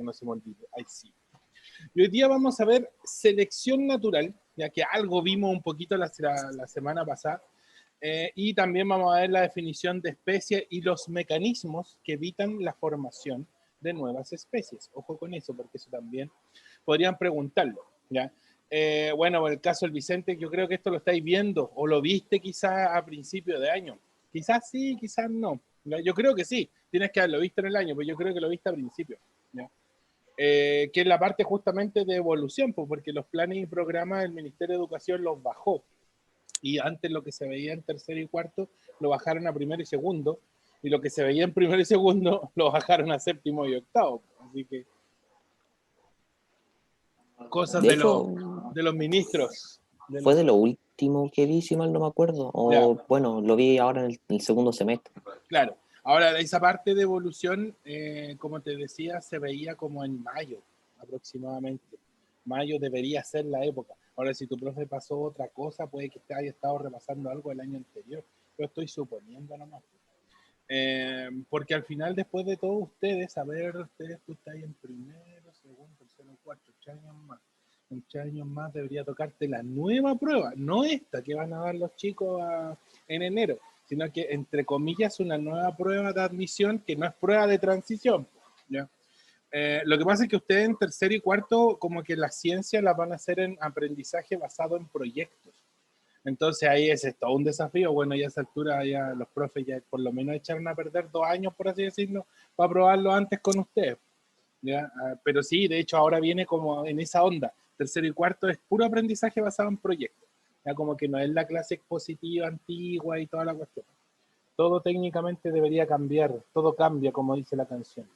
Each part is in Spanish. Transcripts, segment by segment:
que no se me olvide. Ahí sí. Y hoy día vamos a ver selección natural, ya que algo vimos un poquito la semana pasada, y también vamos a ver la definición de especie y los mecanismos que evitan la formación de nuevas especies. Ojo con eso, porque eso también podrían preguntarlo, ¿ya? Bueno, en el caso del Vicente, yo creo que esto lo estáis viendo, o lo viste quizás a principio de año. Quizás sí, quizás no. ¿Ya? Yo creo que sí, tienes que haberlo visto en el año, pero yo creo que lo viste a principio, ¿ya? Que es la parte justamente de evolución, pues, porque los planes y programas del Ministerio de Educación los bajó. Y antes lo que se veía en tercero y cuarto lo bajaron a primero y segundo, y lo que se veía en primero y segundo lo bajaron a séptimo y octavo. Así que cosas De hecho, de los ministros. fue de lo último que vi, si mal no me acuerdo. Ya, O bueno, lo vi ahora en el segundo semestre. claro. Ahora, esa parte de evolución, como te decía, se veía como en mayo aproximadamente. Mayo debería ser la época. Ahora, si tu profe pasó otra cosa, puede que te haya estado repasando algo del año anterior. Yo estoy suponiendo nomás. Porque al final, después de todos ustedes, a ver, ustedes, tú estás en primero, segundo, tercero, cuarto, 8 años más. 8 años más debería tocarte la nueva prueba, no esta que van a dar los chicos en enero, sino que, entre comillas, una nueva prueba de admisión que no es prueba de transición, ¿ya? Lo que pasa es que ustedes en tercero y cuarto, como que la ciencia la van a hacer en aprendizaje basado en proyectos. Entonces ahí es todo un desafío. Bueno, ya a esa altura ya los profes ya por lo menos echaron a perder 2 años, por así decirlo, para probarlo antes con ustedes. ¿Ya? Pero sí, de hecho ahora viene como en esa onda. Tercero y cuarto es puro aprendizaje basado en proyectos. Ya como que no es la clase expositiva antigua y toda la cuestión. Todo técnicamente debería cambiar, todo cambia, como dice la canción.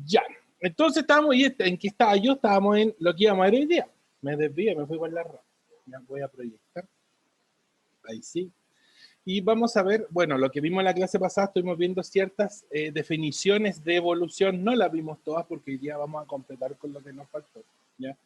Ya, entonces estábamos, y ¿en qué estaba yo? Estábamos en lo que íbamos a ver hoy día. Me desvié, me fui por la rama. Ya voy a proyectar. Ahí sí. Y vamos a ver, bueno, lo que vimos en la clase pasada, estuvimos viendo ciertas definiciones de evolución, no las vimos todas porque hoy día vamos a completar con lo que nos faltó, ¿ya?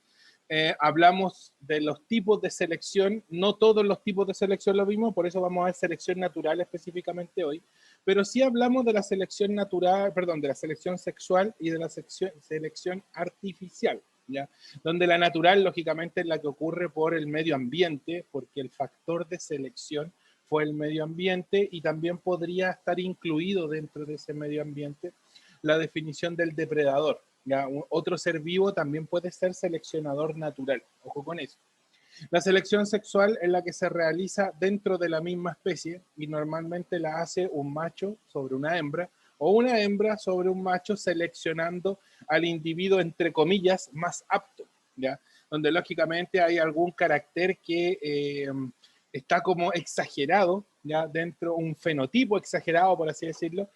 Hablamos de los tipos de selección, no todos los tipos de selección lo vimos, por eso vamos a ver selección natural específicamente hoy, pero sí hablamos de la selección natural, perdón, de la selección sexual y de la selección artificial, ¿ya? Donde la natural, lógicamente, es la que ocurre por el medio ambiente, porque el factor de selección fue el medio ambiente, y también podría estar incluido dentro de ese medio ambiente la definición del depredador. ¿Ya? Otro ser vivo también puede ser seleccionador natural. Ojo con eso. La selección sexual es la que se realiza dentro de la misma especie y normalmente la hace un macho sobre una hembra o una hembra sobre un macho, seleccionando al individuo, entre comillas, más apto, ¿ya? Donde lógicamente hay algún carácter que está como exagerado, ¿ya? Dentro, un fenotipo exagerado, por así decirlo,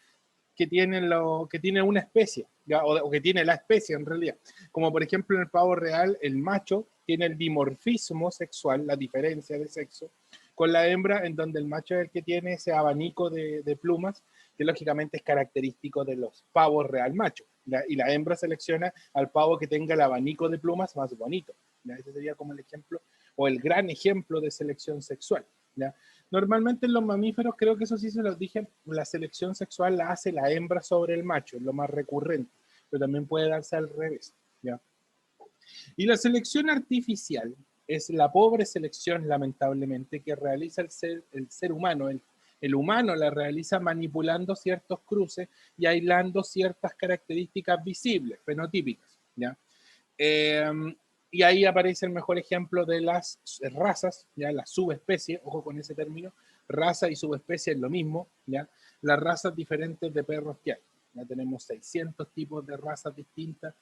que tiene una especie, ¿ya? O que tiene la especie en realidad. Como por ejemplo en el pavo real, el macho tiene el dimorfismo sexual, la diferencia de sexo, con la hembra, en donde el macho es el que tiene ese abanico de plumas, que lógicamente es característico de los pavos real macho, ¿ya? Y la hembra selecciona al pavo que tenga el abanico de plumas más bonito, ¿ya? Ese sería como el ejemplo, o el gran ejemplo de selección sexual, ¿ya? Normalmente en los mamíferos, creo que eso sí se los dije, la selección sexual la hace la hembra sobre el macho, es lo más recurrente, pero también puede darse al revés, ¿ya? Y la selección artificial es la pobre selección, lamentablemente, que realiza el ser humano. El humano la realiza manipulando ciertos cruces y aislando ciertas características visibles, fenotípicas, ¿ya? Eh, y ahí aparece el mejor ejemplo de las razas, ya las subespecies, ojo con ese término, raza y subespecie es lo mismo, ya las razas diferentes de perros que hay. Ya tenemos 600 tipos de razas distintas,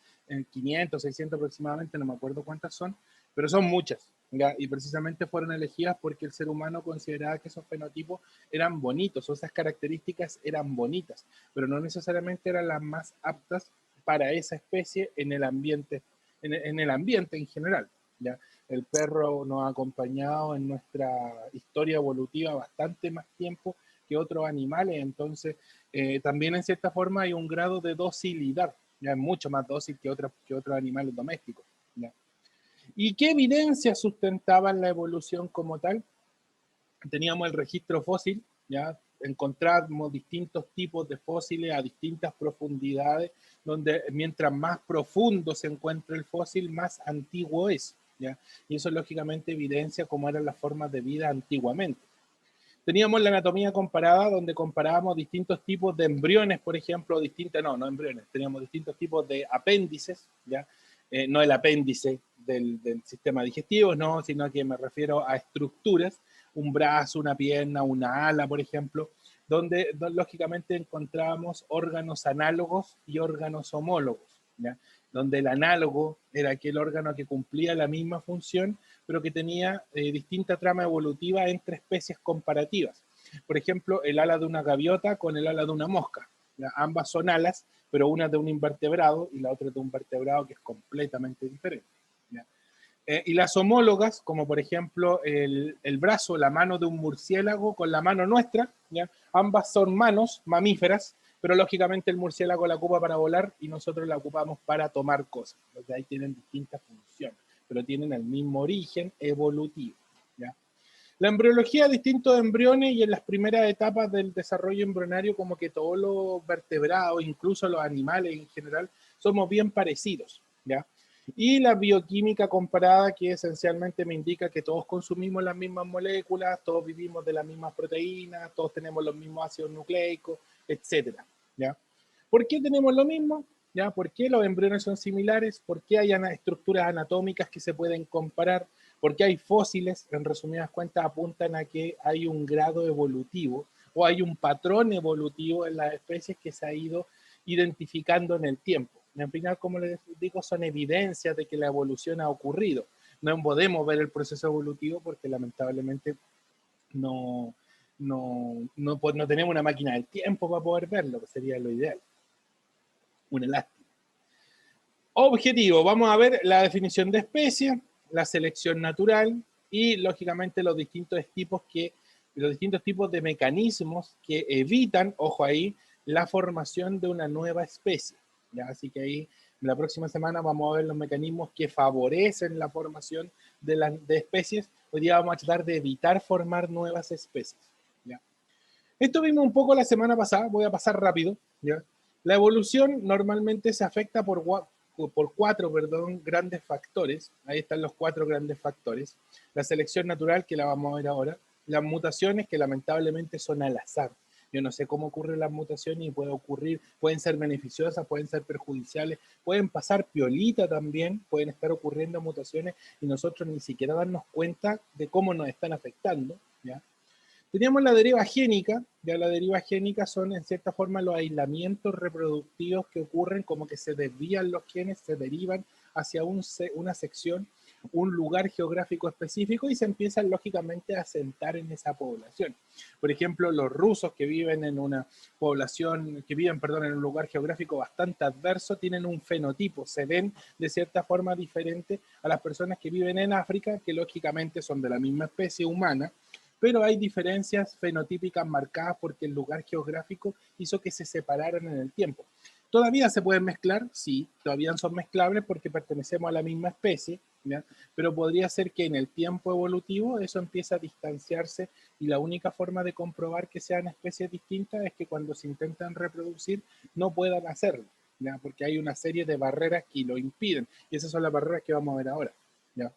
500, 600 aproximadamente, no me acuerdo cuántas son, pero son muchas, ¿ya? Y precisamente fueron elegidas porque el ser humano consideraba que esos fenotipos eran bonitos, o esas características eran bonitas, pero no necesariamente eran las más aptas para esa especie en el ambiente, en el ambiente en general, ¿ya? El perro nos ha acompañado en nuestra historia evolutiva bastante más tiempo que otros animales, entonces también en cierta forma hay un grado de docilidad, ya es mucho más dócil que otros animales domésticos, ¿ya? ¿Y qué evidencias sustentaban la evolución como tal? Teníamos el registro fósil, ¿ya? encontramos distintos tipos de fósiles a distintas profundidades, donde mientras más profundo se encuentra el fósil, más antiguo es, ¿ya? Y eso lógicamente evidencia cómo eran las formas de vida antiguamente. Teníamos la anatomía comparada, donde comparábamos distintos tipos de embriones, por ejemplo, no embriones, teníamos distintos tipos de apéndices, ¿ya? No el apéndice del sistema digestivo, no, sino que me refiero a estructuras, un brazo, una pierna, una ala, por ejemplo, donde lógicamente encontrábamos órganos análogos y órganos homólogos, ¿ya? Donde el análogo era aquel órgano que cumplía la misma función, pero que tenía distinta trama evolutiva entre especies comparativas. Por ejemplo, el ala de una gaviota con el ala de una mosca. ¿Ya? Ambas son alas, pero una de un invertebrado y la otra de un vertebrado que es completamente diferente. ¿Ya? Y las homólogas, como por ejemplo el brazo, la mano de un murciélago con la mano nuestra, ¿ya? Ambas son manos mamíferas, pero lógicamente el murciélago la ocupa para volar y nosotros la ocupamos para tomar cosas. Entonces ahí tienen distintas funciones, pero tienen el mismo origen evolutivo, ¿ya? La embriología, distinto de embriones, y en las primeras etapas del desarrollo embrionario, como que todos los vertebrados, incluso los animales en general, somos bien parecidos, ¿ya? Y la bioquímica comparada, que esencialmente me indica que todos consumimos las mismas moléculas, todos vivimos de las mismas proteínas, todos tenemos los mismos ácidos nucleicos, etcétera, ¿ya? ¿Por qué tenemos lo mismo? ¿Ya? ¿Por qué los embriones son similares? ¿Por qué hay estructuras anatómicas que se pueden comparar? ¿Por qué hay fósiles? En resumidas cuentas apuntan a que hay un grado evolutivo o hay un patrón evolutivo en las especies que se ha ido identificando en el tiempo. En final, como les digo, son evidencias de que la evolución ha ocurrido. No podemos ver el proceso evolutivo porque lamentablemente no tenemos una máquina del tiempo para poder verlo, que sería lo ideal. Un elástico. Objetivo, vamos a ver la definición de especie, la selección natural y lógicamente los distintos tipos de mecanismos que evitan, ojo ahí, la formación de una nueva especie. ¿Ya? Así que ahí la próxima semana vamos a ver los mecanismos que favorecen la formación de especies. Hoy día vamos a tratar de evitar formar nuevas especies. ¿Ya? Esto vimos un poco la semana pasada, voy a pasar rápido. ¿Ya? La evolución normalmente se afecta por cuatro grandes factores. Ahí están los cuatro grandes factores. La selección natural, que la vamos a ver ahora. Las mutaciones, que lamentablemente son al azar. Yo no sé cómo ocurren las mutaciones y pueden ser beneficiosas, pueden ser perjudiciales, pueden pasar piolita también, pueden estar ocurriendo mutaciones y nosotros ni siquiera darnos cuenta de cómo nos están afectando, ¿ya? Teníamos la deriva génica, ya la deriva génica son en cierta forma los aislamientos reproductivos que ocurren, como que se desvían los genes, se derivan hacia una sección, un lugar geográfico específico y se empiezan lógicamente a asentar en esa población. Por ejemplo, los rusos que viven en una población, en un lugar geográfico bastante adverso, tienen un fenotipo, se ven de cierta forma diferente a las personas que viven en África, que lógicamente son de la misma especie humana, pero hay diferencias fenotípicas marcadas porque el lugar geográfico hizo que se separaran en el tiempo. ¿Todavía se pueden mezclar? Sí, todavía son mezclables porque pertenecemos a la misma especie, ¿ya? Pero podría ser que en el tiempo evolutivo eso empieza a distanciarse y la única forma de comprobar que sean especies distintas es que cuando se intentan reproducir no puedan hacerlo, ¿ya? Porque hay una serie de barreras que lo impiden y esas son las barreras que vamos a ver ahora, ¿ya?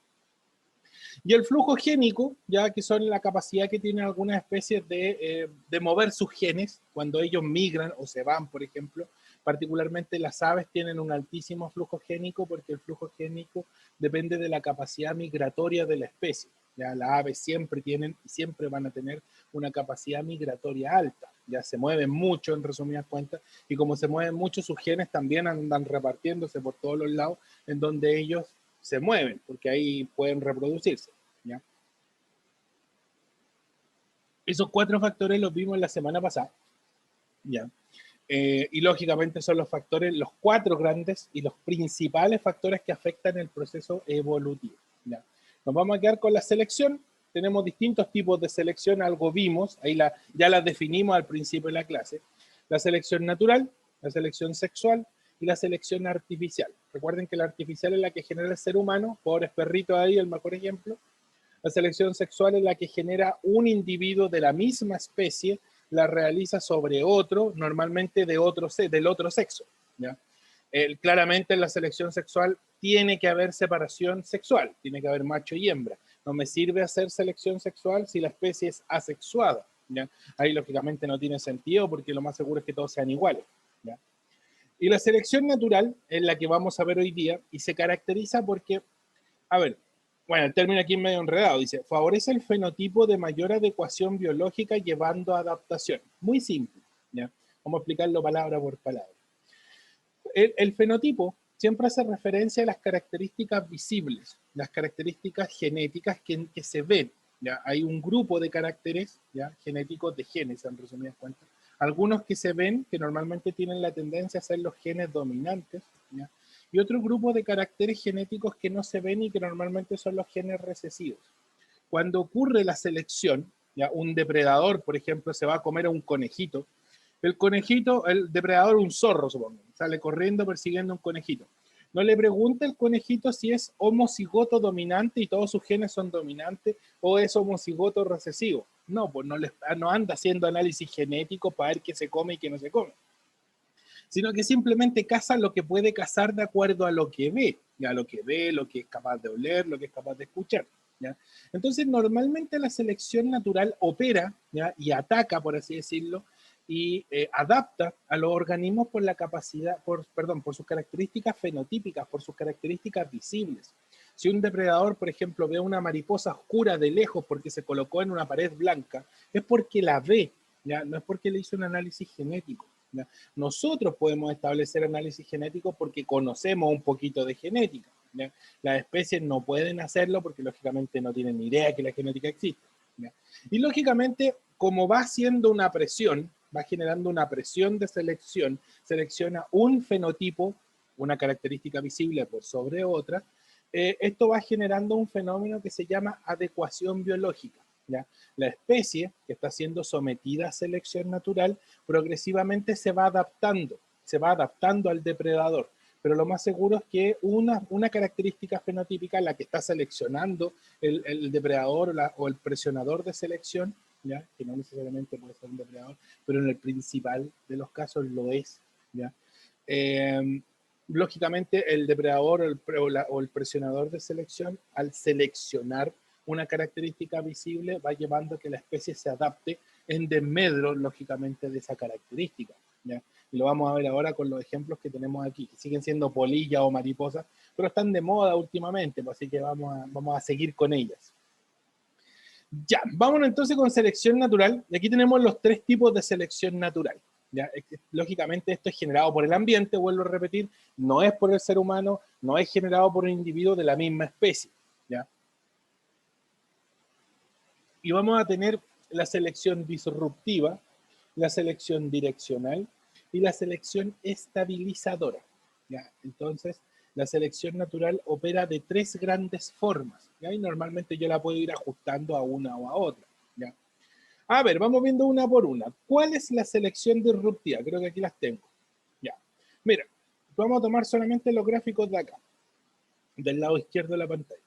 Y el flujo génico, ya que son la capacidad que tienen algunas especies de mover sus genes cuando ellos migran o se van, por ejemplo. Particularmente las aves tienen un altísimo flujo génico porque el flujo génico depende de la capacidad migratoria de la especie. Ya las aves siempre tienen y siempre van a tener una capacidad migratoria alta. Ya se mueven mucho, en resumidas cuentas, y como se mueven mucho, sus genes también andan repartiéndose por todos los lados en donde ellos se mueven, porque ahí pueden reproducirse, ¿ya? Esos cuatro factores los vimos la semana pasada, ¿ya? Y lógicamente son los factores, los cuatro grandes y los principales factores que afectan el proceso evolutivo, ¿ya? Nos vamos a quedar con la selección. Tenemos distintos tipos de selección, algo vimos, ahí ya las definimos al principio de la clase. La selección natural, la selección sexual y la selección artificial. Recuerden que la artificial es la que genera el ser humano, pobres perritos ahí, el mejor ejemplo. La selección sexual es la que genera un individuo de la misma especie la realiza sobre otro, normalmente del otro sexo, ¿ya? Claramente en la selección sexual tiene que haber separación sexual, tiene que haber macho y hembra. No me sirve hacer selección sexual si la especie es asexuada, ¿ya? Ahí lógicamente no tiene sentido porque lo más seguro es que todos sean iguales, ¿ya? Y la selección natural es la que vamos a ver hoy día y se caracteriza porque, a ver, bueno, el término aquí es medio enredado, dice, favorece el fenotipo de mayor adecuación biológica llevando a adaptación. Muy simple, ¿ya? Vamos a explicarlo palabra por palabra. El fenotipo siempre hace referencia a las características visibles, las características genéticas que se ven, ¿ya? Hay un grupo de caracteres, ¿ya?, genéticos de genes, en resumidas cuentas. Algunos que se ven, que normalmente tienen la tendencia a ser los genes dominantes, ¿ya? Y otro grupo de caracteres genéticos que no se ven y que normalmente son los genes recesivos. Cuando ocurre la selección, ¿ya?, un depredador, por ejemplo, se va a comer a un conejito, el conejito, el depredador, un zorro, supongo, sale corriendo persiguiendo un conejito. No le pregunta el conejito si es homocigoto dominante y todos sus genes son dominantes o es homocigoto recesivo. No, pues no anda haciendo análisis genético para ver qué se come y qué no se come, sino que simplemente caza lo que puede cazar de acuerdo a lo que ve, ya lo que ve, lo que es capaz de oler, lo que es capaz de escuchar, ¿ya? Entonces, normalmente la selección natural opera, ¿ya?, y ataca, por así decirlo, y adapta a los organismos por la capacidad, perdón, por sus características fenotípicas, por sus características visibles. Si un depredador, por ejemplo, ve una mariposa oscura de lejos porque se colocó en una pared blanca, es porque la ve, ¿ya? No es porque le hizo un análisis genético, ¿ya? Nosotros podemos establecer análisis genético porque conocemos un poquito de genética, ¿ya? Las especies no pueden hacerlo porque lógicamente no tienen ni idea que la genética existe, ¿ya? Y lógicamente, como va haciendo una presión, va generando una presión de selección, selecciona un fenotipo, una característica visible por sobre otra, esto va generando un fenómeno que se llama adecuación biológica, ¿ya? La especie que está siendo sometida a selección natural progresivamente se va adaptando al depredador, pero lo más seguro es que una característica fenotípica, la que está seleccionando el depredador o el presionador de selección, ¿ya?, que no necesariamente puede ser un depredador, pero en el principal de los casos lo es, ¿ya? Lógicamente el depredador o el presionador de selección, al seleccionar una característica visible, va llevando a que la especie se adapte en desmedro, lógicamente, de esa característica, ¿ya? Y lo vamos a ver ahora con los ejemplos que tenemos aquí, que siguen siendo polillas o mariposas, pero están de moda últimamente, pues, así que vamos a seguir con ellas. Ya, vámonos entonces con selección natural. Y aquí tenemos los tres tipos de selección natural, ¿ya? Lógicamente esto es generado por el ambiente, vuelvo a repetir, no es por el ser humano, no es generado por un individuo de la misma especie, ¿ya? Y vamos a tener la selección disruptiva, la selección direccional y la selección estabilizadora, ¿ya? Entonces, la selección natural opera de tres grandes formas, ¿ya? Y normalmente yo la puedo ir ajustando a una o a otra, ¿ya? A ver, vamos viendo una por una. ¿Cuál es la selección disruptiva? Creo que aquí las tengo. Ya. Mira, vamos a tomar solamente los gráficos de acá, del lado izquierdo de la pantalla.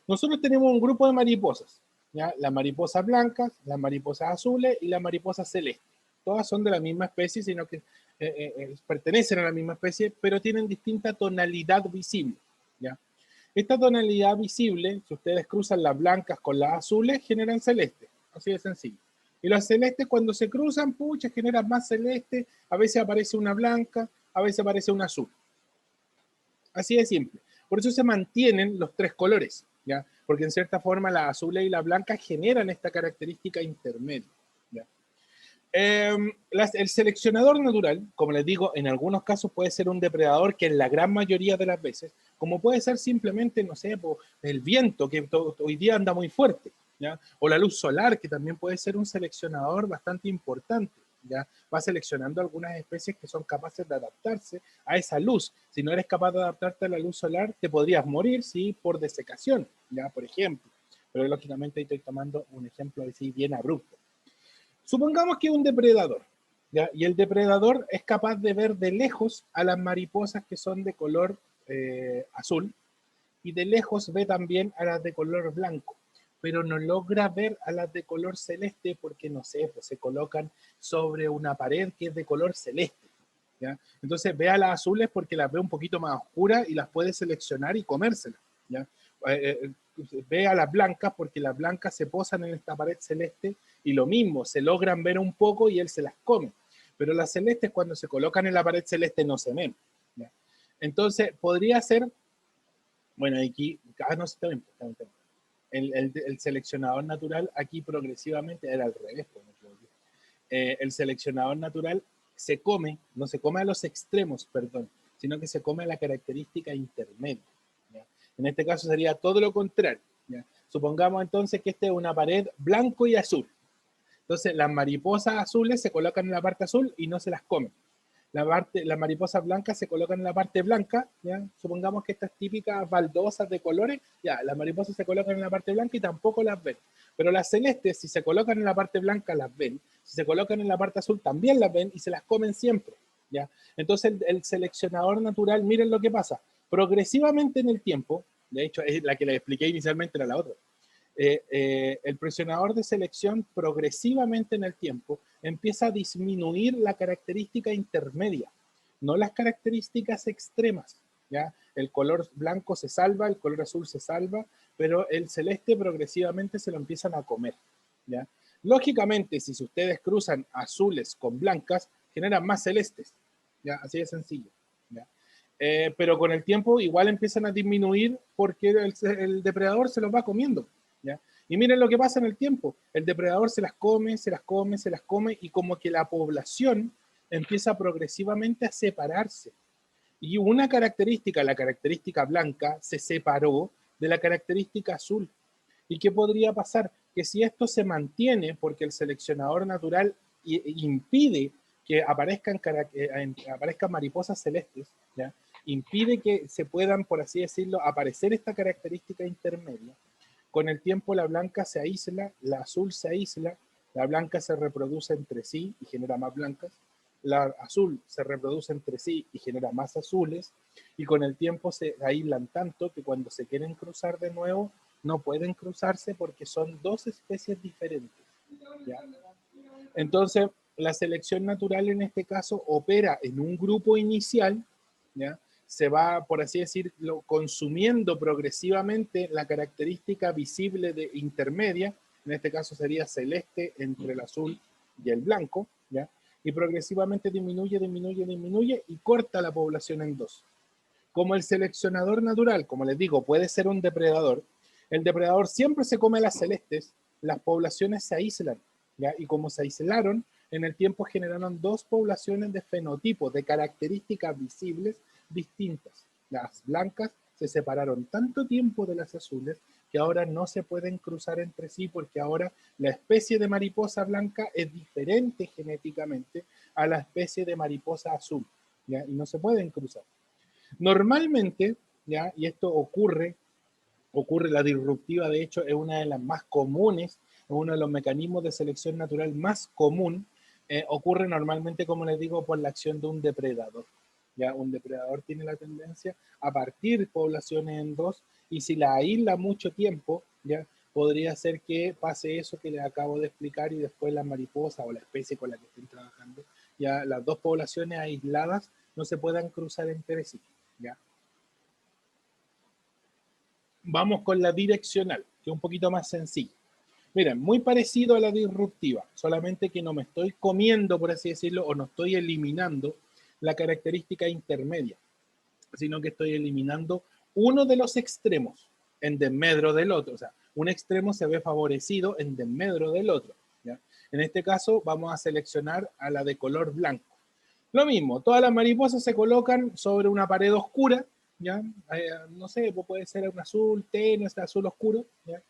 Nosotros tenemos un grupo de mariposas, ¿ya? Las mariposas blancas, las mariposas azules y las mariposas celestes. Todas son de la misma especie, sino que pertenecen a la misma especie, pero tienen distinta tonalidad visible, ¿ya? Esta tonalidad visible, si ustedes cruzan las blancas con las azules, generan celeste, así de sencillo. Y las celestes cuando se cruzan, pucha, generan más celeste, a veces aparece una blanca, a veces aparece una azul. Así de simple. Por eso se mantienen los tres colores, ¿ya? Porque en cierta forma las azules y las blancas generan esta característica intermedia, ¿ya? El seleccionador natural, como les digo, en algunos casos puede ser un depredador que en la gran mayoría de las veces, como puede ser simplemente, no sé, el viento que hoy día anda muy fuerte, ¿ya? O la luz solar, que también puede ser un seleccionador bastante importante, ¿ya? Va seleccionando algunas especies que son capaces de adaptarse a esa luz. Si no eres capaz de adaptarte a la luz solar, te podrías morir, ¿sí?, por desecación, ¿ya?, por ejemplo. Pero lógicamente estoy tomando un ejemplo así bien abrupto. Supongamos que es un depredador, ¿ya? Y el depredador es capaz de ver de lejos a las mariposas que son de color azul y de lejos ve también a las de color blanco. pero no logra ver a las de color celeste porque, no sé, pues se colocan sobre una pared que es de color celeste, ¿ya? Entonces ve a las azules porque las ve un poquito más oscuras y las puede seleccionar y comérselas, ¿ya? Ve a las blancas porque las blancas se posan en esta pared celeste y lo mismo, se logran ver un poco y él se las come. Pero las celestes cuando se colocan en la pared celeste no se ven, ¿ya? Entonces podría ser, bueno, aquí, no sé, está bien. El seleccionador natural aquí progresivamente era al revés, pues, el seleccionador natural se come, no se come a los extremos, perdón, sino que se come a la característica intermedia, ¿ya? En este caso sería todo lo contrario, ¿ya? Supongamos entonces que esta es una pared blanco y azul. Entonces las mariposas azules se colocan en la parte azul y no se las comen. Las mariposas blancas se colocan en la parte blanca, ¿ya? Supongamos que estas típicas baldosas de colores, ya, las mariposas se colocan en la parte blanca y tampoco las ven. Pero las celestes, si se colocan en la parte blanca, las ven. Si se colocan en la parte azul, también las ven y se las comen siempre, ¿ya? Entonces el seleccionador natural, miren lo que pasa, progresivamente en el tiempo, de hecho, es la que les expliqué inicialmente, era la otra. El presionador de selección progresivamente en el tiempo empieza a disminuir la característica intermedia, no las características extremas, ¿ya? El color blanco se salva, el color azul se salva, pero el celeste progresivamente se lo empiezan a comer, ¿ya? Lógicamente, si ustedes cruzan azules con blancas, generan más celestes, ¿ya? Así de sencillo, ¿ya? Pero con el tiempo igual empiezan a disminuir porque el depredador se los va comiendo, ¿ya? Y miren lo que pasa en el tiempo. El depredador se las come, se las come, se las come y como que la población empieza progresivamente a separarse. Y una característica, la característica blanca, se separó de la característica azul. ¿Y qué podría pasar? Que si esto se mantiene porque el seleccionador natural impide que aparezcan mariposas celestes, ¿ya? Impide que se puedan, por así decirlo, aparecer esta característica intermedia. Con el tiempo la blanca se aísla, la azul se aísla, la blanca se reproduce entre sí y genera más blancas, la azul se reproduce entre sí y genera más azules, y con el tiempo se aíslan tanto que cuando se quieren cruzar de nuevo no pueden cruzarse porque son dos especies diferentes, ¿ya? Entonces, la selección natural en este caso opera en un grupo inicial, ¿ya? Se va, por así decirlo, consumiendo progresivamente la característica visible de intermedia, en este caso sería celeste entre el azul y el blanco, ¿ya? Y progresivamente disminuye y corta la población en dos. Como el seleccionador natural, como les digo, puede ser un depredador, el depredador siempre se come las celestes, las poblaciones se aíslan, ¿ya? Y como se aislaron, en el tiempo generaron dos poblaciones de fenotipos, de características visibles distintas. Las blancas se separaron tanto tiempo de las azules que ahora no se pueden cruzar entre sí porque ahora la especie de mariposa blanca es diferente genéticamente a la especie de mariposa azul, ¿ya? Y no se pueden cruzar. Normalmente, ¿ya? Y esto ocurre, la disruptiva, de hecho, es una de las más comunes, es uno de los mecanismos de selección natural más común, ocurre normalmente, como les digo, por la acción de un depredador. ¿Ya? Un depredador tiene la tendencia a partir poblaciones en dos y si la aísla mucho tiempo, ¿ya? Podría ser que pase eso que les acabo de explicar y después la mariposa o la especie con la que estén trabajando, ya las dos poblaciones aisladas no se puedan cruzar entre sí, ¿ya? Vamos con la direccional, que es un poquito más sencilla. Miren, muy parecido a la disruptiva, solamente que no me estoy comiendo, por así decirlo, o no estoy eliminando la característica intermedia, sino que estoy eliminando uno de los extremos en desmedro del otro. O sea, un extremo se ve favorecido en desmedro del otro, ¿ya? En este caso, vamos a seleccionar a la de color blanco. Lo mismo, todas las mariposas se colocan sobre una pared oscura, ¿ya? No sé, puede ser un azul tenue, este azul oscuro, ¿ya?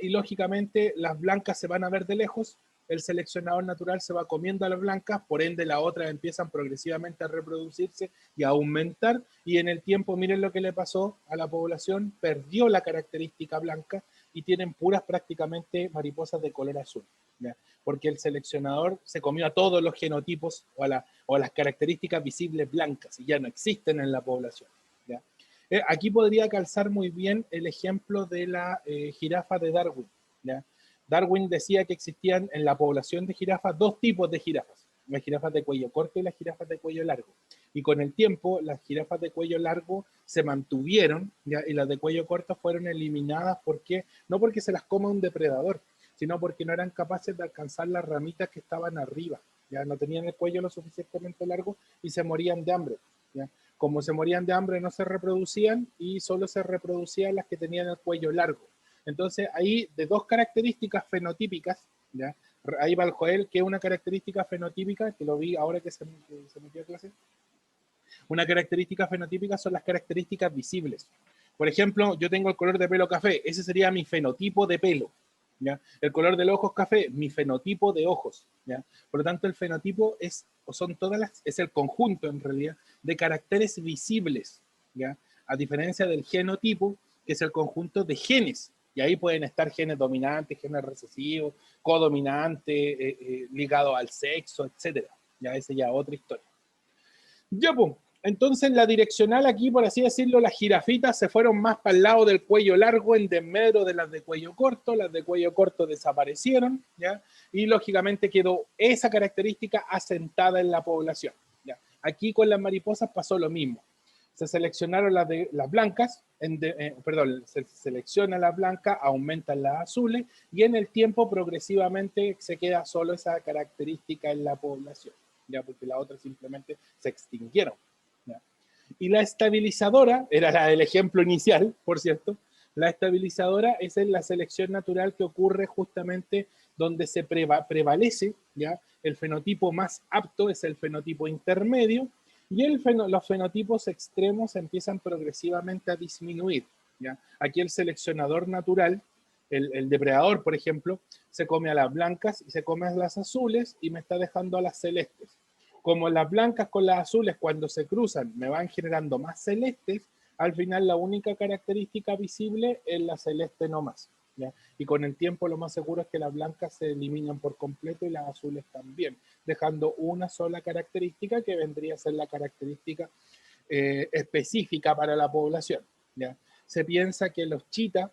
Y lógicamente las blancas se van a ver de lejos, el seleccionador natural se va comiendo a las blancas, por ende las otras empiezan progresivamente a reproducirse y a aumentar, y en el tiempo miren lo que le pasó a la población, perdió la característica blanca y tienen puras prácticamente mariposas de color azul, ¿ya? Porque el seleccionador se comió a todos los genotipos o a las características visibles blancas y ya no existen en la población, ¿ya? Aquí podría calzar muy bien el ejemplo de la jirafa de Darwin, ¿ya? Darwin decía que existían en la población de jirafas dos tipos de jirafas, las jirafas de cuello corto y las jirafas de cuello largo. Y con el tiempo, las jirafas de cuello largo se mantuvieron, ¿ya? Y las de cuello corto fueron eliminadas. ¿Por qué? No porque se las coma un depredador, sino porque no eran capaces de alcanzar las ramitas que estaban arriba. Ya no tenían el cuello lo suficientemente largo y se morían de hambre. ¿Ya? Como se morían de hambre, no se reproducían y solo se reproducían las que tenían el cuello largo. Entonces, ahí de dos características fenotípicas, ¿ya? Ahí va el Joel, que es una característica fenotípica, que lo vi ahora que se metió a clase. Una característica fenotípica son las características visibles. Por ejemplo, yo tengo el color de pelo café, ese sería mi fenotipo de pelo. ¿Ya? El color del ojo es café, mi fenotipo de ojos. ¿Ya? Por lo tanto, el fenotipo es el conjunto, en realidad, de caracteres visibles. ¿Ya? A diferencia del genotipo, que es el conjunto de genes. Y ahí pueden estar genes dominantes, genes recesivos, codominante, ligado al sexo, etc. Ya esa ya otra historia. Ya, pues. Entonces la direccional aquí, por así decirlo, las jirafitas se fueron más para el lado del cuello largo en desmedro de las de cuello corto. Las de cuello corto desaparecieron, ¿ya? Y lógicamente quedó esa característica asentada en la población, ¿ya? Aquí con las mariposas pasó lo mismo. Se seleccionaron las blancas, se selecciona las blancas, aumentan las azules y en el tiempo progresivamente se queda solo esa característica en la población, ¿ya? Porque las otras simplemente se extinguieron. ¿Ya? Y la estabilizadora, era el ejemplo inicial, por cierto, la estabilizadora es en la selección natural que ocurre justamente donde se prevalece, ¿ya? El fenotipo más apto es el fenotipo intermedio y los fenotipos extremos empiezan progresivamente a disminuir, ¿ya? Aquí el seleccionador natural, el depredador, por ejemplo, se come a las blancas y se come a las azules y me está dejando a las celestes. Como las blancas con las azules cuando se cruzan me van generando más celestes, al final la única característica visible es la celeste no más, ¿ya? Y con el tiempo lo más seguro es que las blancas se eliminan por completo y las azules también, dejando una sola característica que vendría a ser la característica específica para la población, ¿ya? Se piensa que los chitas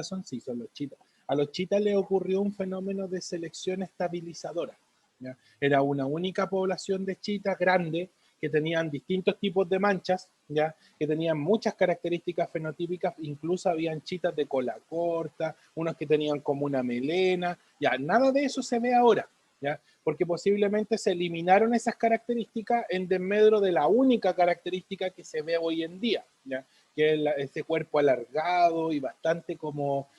son los chitas. A los chitas les ocurrió un fenómeno de selección estabilizadora. ¿Ya? Era una única población de chitas grande que tenían distintos tipos de manchas, ¿ya? Que tenían muchas características fenotípicas, incluso habían chitas de cola corta, unos que tenían como una melena, ya nada de eso se ve ahora, ¿ya? Porque posiblemente se eliminaron esas características en desmedro de la única característica que se ve hoy en día, ¿ya? Que es ese cuerpo alargado y bastante como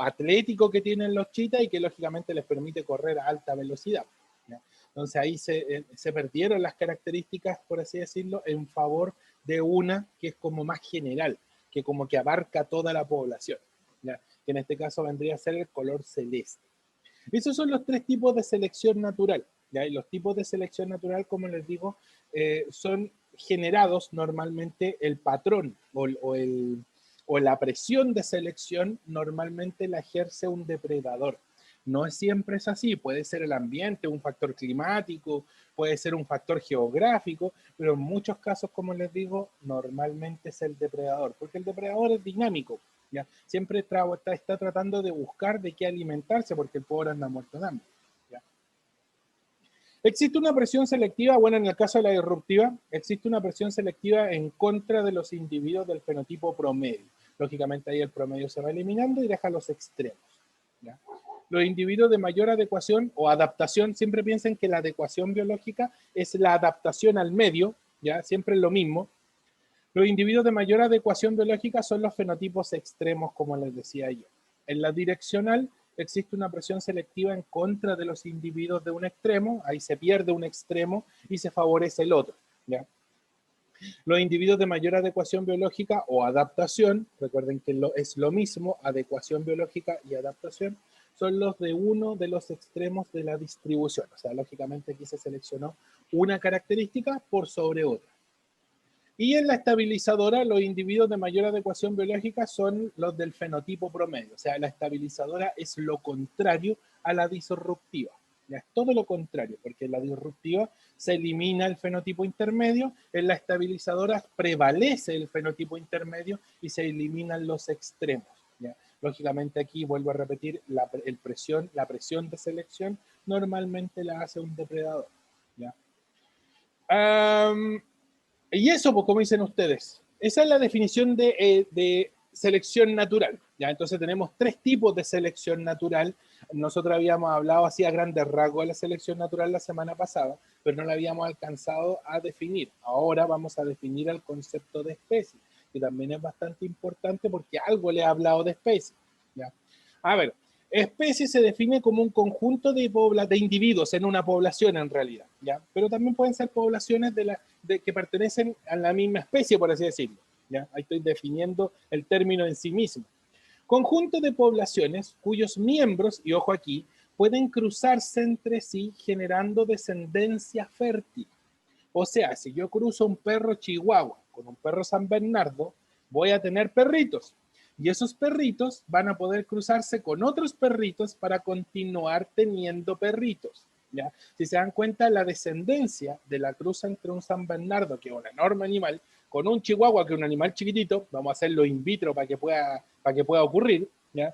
atlético que tienen los chitas y que lógicamente les permite correr a alta velocidad. ¿Ya? Entonces ahí se perdieron las características, por así decirlo, en favor de una que es como más general, que como que abarca toda la población, ¿ya? Que en este caso vendría a ser el color celeste. Esos son los tres tipos de selección natural, ¿ya? Y los tipos de selección natural, como les digo, son generados normalmente el patrón o la presión de selección normalmente la ejerce un depredador. No siempre es así, puede ser el ambiente, un factor climático, puede ser un factor geográfico, pero en muchos casos, como les digo, normalmente es el depredador, porque el depredador es dinámico, ¿ya? Siempre está tratando de buscar de qué alimentarse, porque el pobre anda muerto de hambre, ¿ya? Existe una presión selectiva, bueno, en el caso de la disruptiva, existe una presión selectiva en contra de los individuos del fenotipo promedio. Lógicamente ahí el promedio se va eliminando y deja los extremos, ¿ya? Los individuos de mayor adecuación o adaptación, siempre piensen que la adecuación biológica es la adaptación al medio, ¿ya? Siempre es lo mismo. Los individuos de mayor adecuación biológica son los fenotipos extremos, como les decía yo. En la direccional existe una presión selectiva en contra de los individuos de un extremo, ahí se pierde un extremo y se favorece el otro, ¿ya? Los individuos de mayor adecuación biológica o adaptación, recuerden que es lo mismo, adecuación biológica y adaptación, son los de uno de los extremos de la distribución. O sea, lógicamente aquí se seleccionó una característica por sobre otra. Y en la estabilizadora, los individuos de mayor adecuación biológica son los del fenotipo promedio. O sea, la estabilizadora es lo contrario a la disruptiva. Ya es todo lo contrario, porque en la disruptiva se elimina el fenotipo intermedio, en la estabilizadora prevalece el fenotipo intermedio y se eliminan los extremos. ¿ya? Lógicamente aquí, vuelvo a repetir, la presión de selección normalmente la hace un depredador, ¿ya? Y eso, pues, como dicen ustedes, esa es la definición de selección natural, ¿ya? Entonces tenemos tres tipos de selección natural. Nosotros habíamos hablado así a grandes rasgos de la selección natural la semana pasada, pero no la habíamos alcanzado a definir. Ahora vamos a definir el concepto de especie, que también es bastante importante porque algo le he hablado de especie, ¿ya? A ver, especie se define como un conjunto de individuos en una población en realidad, ¿ya? Pero también pueden ser poblaciones que pertenecen a la misma especie, por así decirlo, ¿ya? Ahí estoy definiendo el término en sí mismo. Conjunto de poblaciones cuyos miembros, y ojo aquí, pueden cruzarse entre sí generando descendencia fértil. O sea, si yo cruzo un perro chihuahua con un perro San Bernardo, voy a tener perritos. Y esos perritos van a poder cruzarse con otros perritos para continuar teniendo perritos, ¿ya? Si se dan cuenta, la descendencia de la cruza entre un San Bernardo, que es un enorme animal, con un chihuahua, que es un animal chiquitito, vamos a hacerlo in vitro para que pueda ocurrir, ¿ya?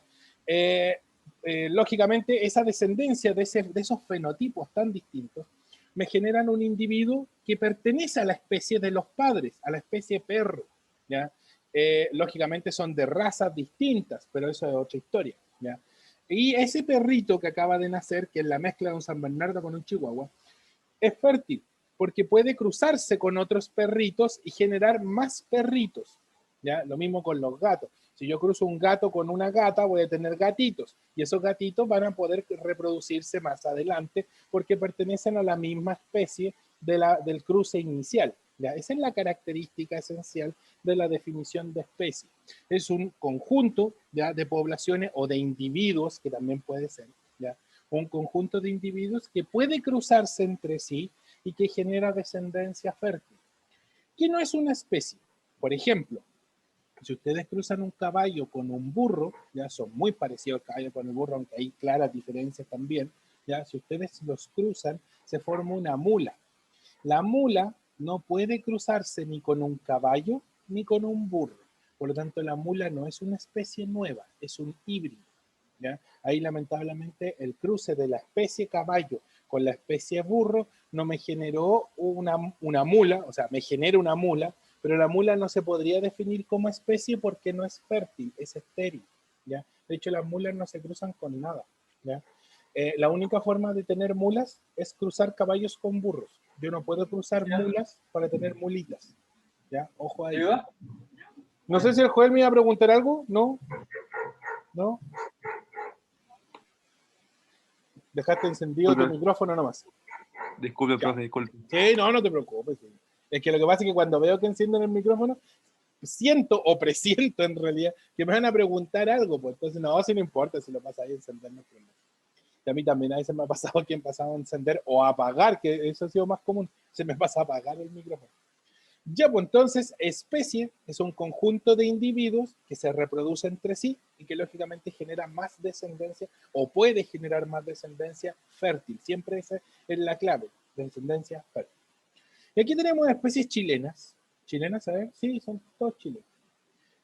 Lógicamente, esa descendencia de esos fenotipos tan distintos me generan un individuo que pertenece a la especie de los padres, a la especie perro, ¿ya? Lógicamente son de razas distintas, pero eso es otra historia, ¿ya? Y ese perrito que acaba de nacer, que es la mezcla de un San Bernardo con un Chihuahua, es fértil, porque puede cruzarse con otros perritos y generar más perritos, ¿ya? Lo mismo con los gatos. Si yo cruzo un gato con una gata, voy a tener gatitos, y esos gatitos van a poder reproducirse más adelante porque pertenecen a la misma especie del cruce inicial, ¿ya? Esa es la característica esencial de la definición de especie. Es un conjunto, ¿ya?, de poblaciones o de individuos, que también puede ser, ¿ya?, un conjunto de individuos que puede cruzarse entre sí y que genera descendencia fértil. ¿Qué no es una especie? Por ejemplo, si ustedes cruzan un caballo con un burro, ya son muy parecidos el caballo con el burro, aunque hay claras diferencias también, ya si ustedes los cruzan, se forma una mula. La mula no puede cruzarse ni con un caballo ni con un burro. Por lo tanto, la mula no es una especie nueva, es un híbrido, ¿ya? Ahí lamentablemente el cruce de la especie caballo con la especie burro no me generó una mula, o sea, me genera una mula, pero la mula no se podría definir como especie porque no es fértil, es estéril, ¿ya? De hecho, las mulas no se cruzan con nada, ¿ya? La única forma de tener mulas es cruzar caballos con burros. Yo no puedo cruzar mulas para tener mulitas, ¿ya? Ojo ahí. No sé si el Joel me iba a preguntar algo, ¿no? ¿No? Dejaste encendido tu micrófono nomás. Disculpe, profe, disculpe. Sí, no te preocupes. Sí. Es que lo que pasa es que cuando veo que encienden el micrófono, siento o presiento en realidad que me van a preguntar algo, pues entonces no, si no importa, si lo pasa ahí encender, no problema. Y a mí también a veces me ha pasado que he pasado a encender o a apagar, que eso ha sido más común, se me pasa a apagar el micrófono. Ya, pues entonces, especie es un conjunto de individuos que se reproduce entre sí y que lógicamente genera más descendencia o puede generar más descendencia fértil. Siempre esa es la clave, descendencia fértil. Y aquí tenemos especies chilenas. ¿Chilenas, a ver? Sí, son todos chilenos.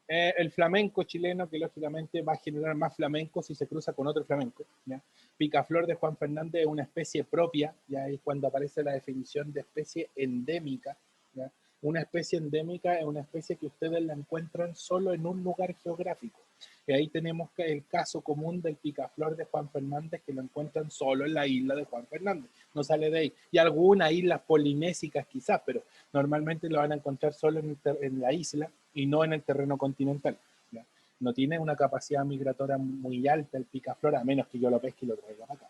El flamenco chileno, que lógicamente va a generar más flamenco si se cruza con otro flamenco, ¿ya? Picaflor de Juan Fernández es una especie propia, ya es cuando aparece la definición de especie endémica, ¿ya? Una especie endémica es una especie que ustedes la encuentran solo en un lugar geográfico. Y ahí tenemos el caso común del picaflor de Juan Fernández, que lo encuentran solo en la isla de Juan Fernández, no sale de ahí. Y algunas islas polinésicas quizás, pero normalmente lo van a encontrar solo en la isla y no en el terreno continental, ¿ya? No tiene una capacidad migratoria muy alta el picaflor, a menos que yo lo pesque y lo traiga para acá.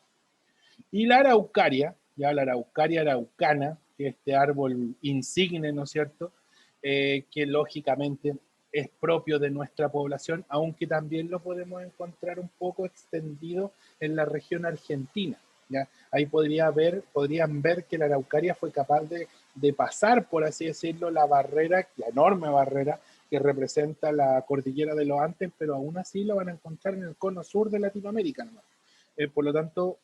Y la araucaria, ya la araucaria araucana, que es este árbol insigne, ¿no es cierto?, que lógicamente es propio de nuestra población, aunque también lo podemos encontrar un poco extendido en la región argentina, ¿ya? Ahí podrían ver que la araucaria fue capaz de pasar, por así decirlo, la barrera, la enorme barrera que representa la cordillera de los Andes, pero aún así lo van a encontrar en el cono sur de Latinoamérica, ¿no? Por lo tanto,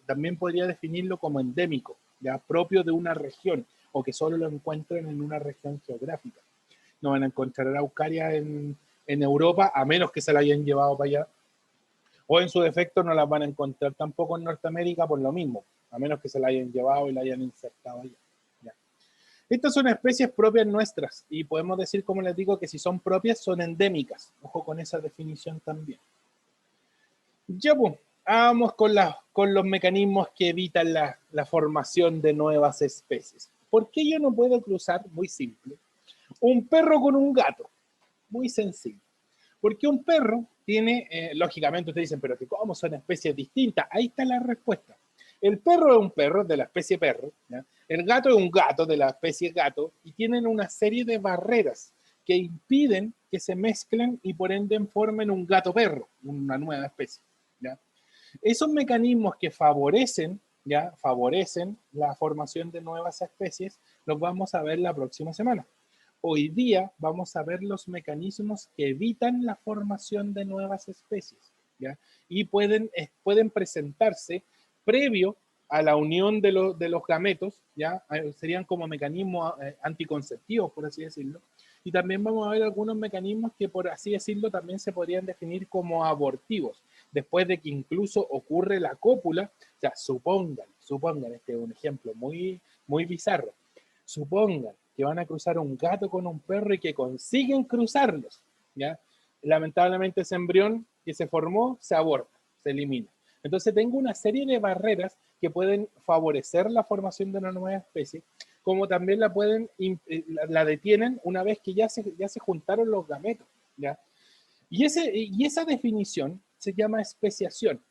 también podría definirlo como endémico, ya propio de una región, o que solo lo encuentren en una región geográfica. No van a encontrar araucaria en en Europa, a menos que se la hayan llevado para allá. O en su defecto no las van a encontrar tampoco en Norteamérica por lo mismo, a menos que se la hayan llevado y la hayan insertado allá. Ya. Estas son especies propias nuestras y podemos decir, como les digo, que si son propias son endémicas. Ojo con esa definición también. Ya pues, vamos con los mecanismos que evitan la formación de nuevas especies. ¿Por qué yo no puedo cruzar? Muy simple. Un perro con un gato. Muy sencillo. Porque un perro tiene, lógicamente ustedes dicen, pero que ¿cómo son especies distintas? Ahí está la respuesta. El perro es un perro de la especie perro, ¿ya? El gato es un gato de la especie gato y tienen una serie de barreras que impiden que se mezclen y por ende formen un gato perro, una nueva especie. ¿Ya? Esos mecanismos que favorecen, ¿ya? Favorecen la formación de nuevas especies, los vamos a ver la próxima semana. Hoy día vamos a ver los mecanismos que evitan la formación de nuevas especies, ¿ya? Y pueden presentarse previo a la unión de los gametos, ¿ya? Serían como mecanismos anticonceptivos, por así decirlo. Y también vamos a ver algunos mecanismos que, por así decirlo, también se podrían definir como abortivos, después de que incluso ocurre la cópula. O sea, supongan, este es un ejemplo muy, muy bizarro, supongan que van a cruzar un gato con un perro y que consiguen cruzarlos, ¿ya? Lamentablemente ese embrión que se formó se aborta, se elimina. Entonces tengo una serie de barreras que pueden favorecer la formación de una nueva especie, como también la detienen una vez que ya se juntaron los gametos, ¿ya? Y esa definición se llama especiación.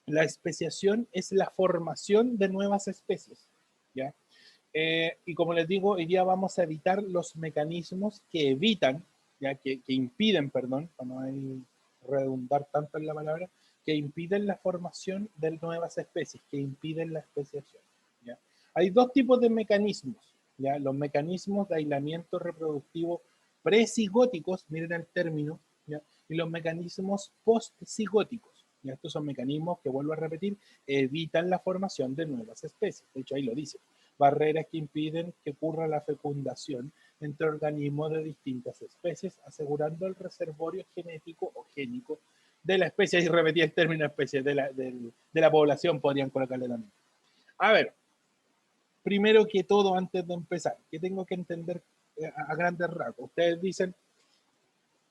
La especiación es la formación de nuevas especies, ¿ya? Y como les digo, hoy día vamos a evitar los mecanismos que evitan, ya que impiden, perdón, para no redundar tanto en la palabra, que impiden la formación de nuevas especies, que impiden la especiación. ¿Ya? Hay dos tipos de mecanismos, ¿ya? Los mecanismos de aislamiento reproductivo precigóticos, miren el término, ¿ya? Y los mecanismos postcigóticos. ¿Ya? Estos son mecanismos que, vuelvo a repetir, evitan la formación de nuevas especies. De hecho, ahí lo dice. Barreras que impiden que ocurra la fecundación entre organismos de distintas especies, asegurando el reservorio genético o génico de la especie. Y repetí el término especie, de la población, podrían colocarle también. A ver, primero que todo, antes de empezar, ¿qué tengo que entender a grandes rasgos? Ustedes dicen,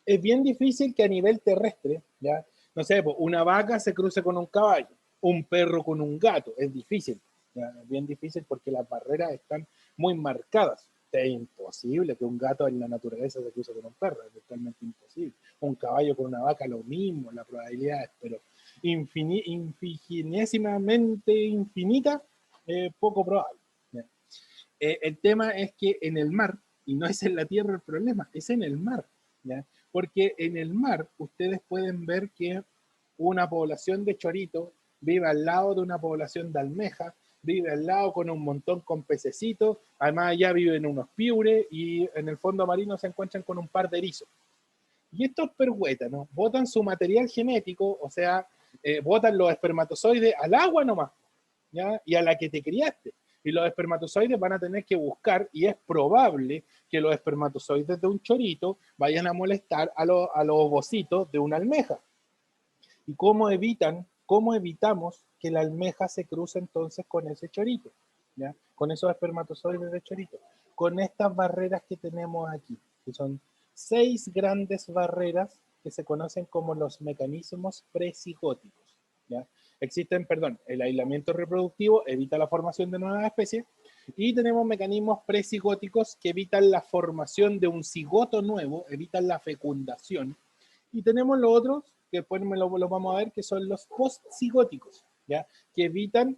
es bien difícil que a nivel terrestre, ¿ya? No sé, una vaca se cruce con un caballo, un perro con un gato, es difícil, ¿ya? Es bien difícil porque las barreras están muy marcadas. Es imposible que un gato en la naturaleza se cruce con un perro, es totalmente imposible. Un caballo con una vaca, lo mismo, la probabilidad es, pero infiniesimamente infinita, poco probable. ¿Ya? El tema es que en el mar, y no es en la tierra el problema, es en el mar, ¿ya? Porque en el mar ustedes pueden ver que una población de chorito vive al lado de una población de almeja, vive al lado con un montón con pececitos, además allá viven unos piures y en el fondo marino se encuentran con un par de erizos. Y estos perhuétanos botan su material genético, o sea, botan los espermatozoides al agua nomás, ¿ya? Y a la que te criaste. Y los espermatozoides van a tener que buscar, y es probable que los espermatozoides de un chorito vayan a molestar a los ovocitos de una almeja. ¿Y cómo evitamos que la almeja se cruce entonces con ese chorito? ¿Ya? Con esos espermatozoides de chorito. Con estas barreras que tenemos aquí, que son 6 grandes barreras que se conocen como los mecanismos precigóticos. ¿Ya? Existen, el aislamiento reproductivo evita la formación de nuevas especies y tenemos mecanismos precigóticos que evitan la formación de un cigoto nuevo, evitan la fecundación. Y tenemos los otros, que después lo vamos a ver, que son los postcigóticos, ¿ya? Que evitan,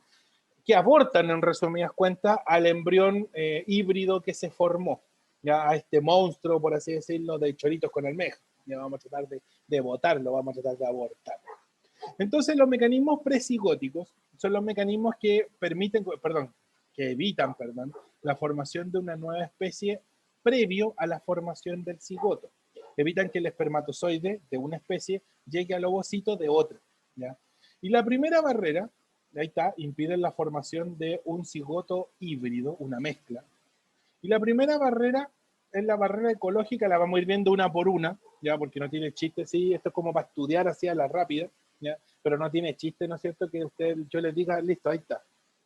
que abortan, en resumidas cuentas, al embrión híbrido que se formó, ¿ya? A este monstruo, por así decirlo, de choritos con almeja. Ya vamos a tratar de botarlo, vamos a tratar de abortar. Entonces, los mecanismos precigóticos son los mecanismos que evitan la formación de una nueva especie previo a la formación del cigoto. Evitan que el espermatozoide de una especie llegue al ovocito de otra, ¿ya? Y la primera barrera, ahí está, impide la formación de un cigoto híbrido, una mezcla. Y la primera barrera es la barrera ecológica, la vamos a ir viendo una por una, ya, porque no tiene chiste, sí, esto es como para estudiar así a la rápida, ya, pero no tiene chiste, ¿no es cierto? Que yo les diga, listo, ahí está,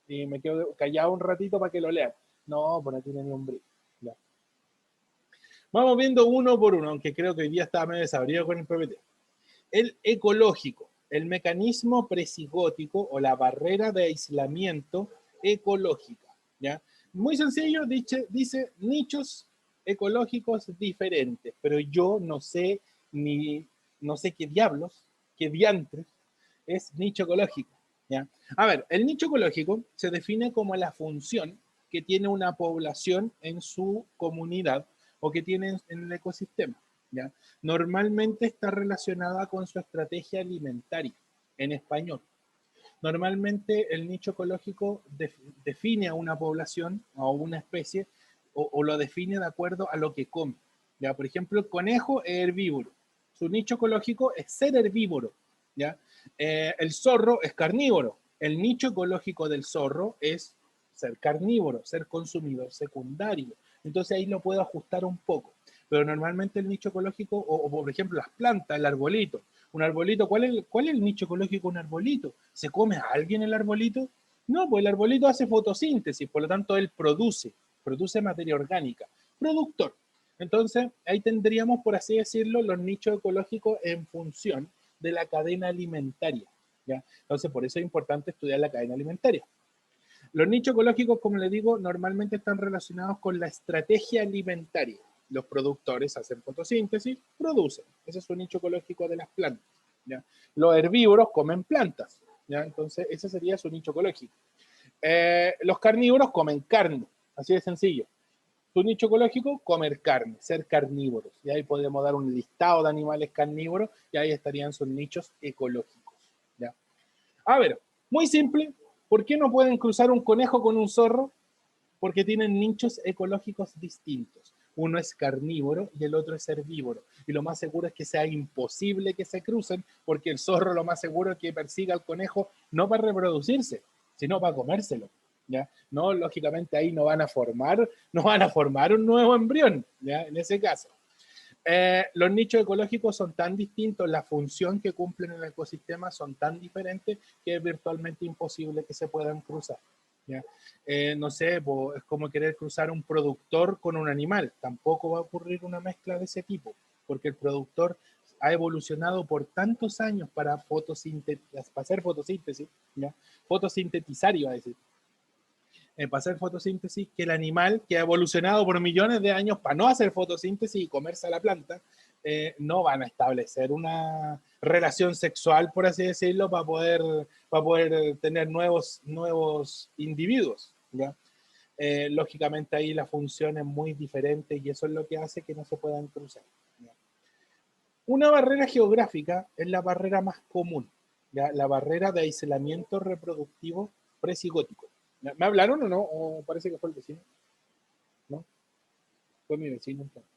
y me quedo callado un ratito para que lo lean. No, pues no tiene ni un brillo. Ya. Vamos viendo uno por uno, aunque creo que hoy día estaba medio desabrido con el PPT. El ecológico, el mecanismo presigótico o la barrera de aislamiento ecológica. ¿Ya? Muy sencillo, dice nichos ecológicos diferentes, pero yo no sé no sé qué diablos, qué diantres es nicho ecológico. ¿Ya? A ver, el nicho ecológico se define como la función que tiene una población en su comunidad o que tiene en el ecosistema. ¿Ya? Normalmente está relacionada con su estrategia alimentaria, en español. Normalmente el nicho ecológico define a una población o a una especie o lo define de acuerdo a lo que come. ¿Ya? Por ejemplo, el conejo es herbívoro. Su nicho ecológico es ser herbívoro. ¿Ya? El zorro es carnívoro. El nicho ecológico del zorro es ser carnívoro, ser consumidor secundario. Entonces ahí lo puedo ajustar un poco. Pero normalmente el nicho ecológico, o por ejemplo las plantas, el arbolito. Un arbolito, ¿cuál es el nicho ecológico de un arbolito? ¿Se come a alguien el arbolito? No, pues el arbolito hace fotosíntesis, por lo tanto él produce materia orgánica, productor. Entonces, ahí tendríamos, por así decirlo, los nichos ecológicos en función de la cadena alimentaria. ¿Ya? Entonces, por eso es importante estudiar la cadena alimentaria. Los nichos ecológicos, como les digo, normalmente están relacionados con la estrategia alimentaria. Los productores hacen fotosíntesis, producen. Ese es un nicho ecológico de las plantas. ¿Ya? Los herbívoros comen plantas. ¿Ya? Entonces, ese sería su nicho ecológico. Los carnívoros comen carne. Así de sencillo. Su nicho ecológico, comer carne, ser carnívoros. Y ahí podemos dar un listado de animales carnívoros y ahí estarían sus nichos ecológicos. ¿Ya? A ver, muy simple. ¿Por qué no pueden cruzar un conejo con un zorro? Porque tienen nichos ecológicos distintos. Uno es carnívoro y el otro es herbívoro. Y lo más seguro es que sea imposible que se crucen, porque el zorro lo más seguro es que persiga al conejo no para reproducirse, sino para comérselo. ¿Ya? No, lógicamente ahí no van a formar un nuevo embrión, ¿ya? En ese caso. Los nichos ecológicos son tan distintos, la función que cumplen en el ecosistema son tan diferentes que es virtualmente imposible que se puedan cruzar. ¿Ya? No sé, es como querer cruzar un productor con un animal. Tampoco va a ocurrir una mezcla de ese tipo, porque el productor ha evolucionado por tantos años para hacer fotosíntesis, ¿ya? Fotosintetizar, iba a decir, para hacer fotosíntesis, que el animal que ha evolucionado por millones de años para no hacer fotosíntesis y comerse a la planta, no van a establecer una relación sexual, por así decirlo, para poder tener nuevos individuos. ¿Ya? Lógicamente ahí la función es muy diferente y eso es lo que hace que no se puedan cruzar. ¿Ya? Una barrera geográfica es la barrera más común, ¿ya? La barrera de aislamiento reproductivo presigótico. ¿Me hablaron o no? ¿O parece que fue el vecino? ¿No? Fue mi vecino entonces.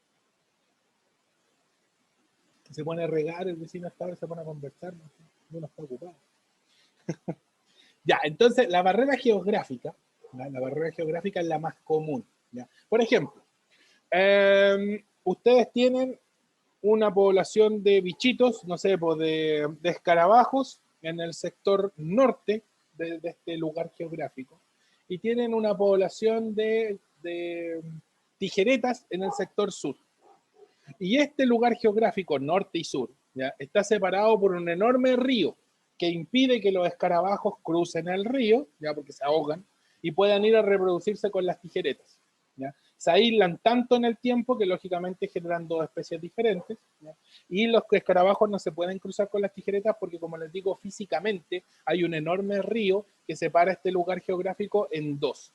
Se pone a regar, el vecino está, se pone a conversar, no está ocupado. Ya, entonces la barrera geográfica, ¿ya? La barrera geográfica es la más común. ¿Ya? Por ejemplo, ustedes tienen una población de bichitos, no sé, pues de escarabajos en el sector norte de este lugar geográfico y tienen una población de tijeretas en el sector sur. Y este lugar geográfico, norte y sur, ¿ya? Está separado por un enorme río que impide que los escarabajos crucen el río, ya porque se ahogan, y puedan ir a reproducirse con las tijeretas. ¿Ya? Se aíslan tanto en el tiempo que lógicamente generan dos especies diferentes, ¿ya? Y los escarabajos no se pueden cruzar con las tijeretas porque, como les digo, físicamente hay un enorme río que separa este lugar geográfico en dos.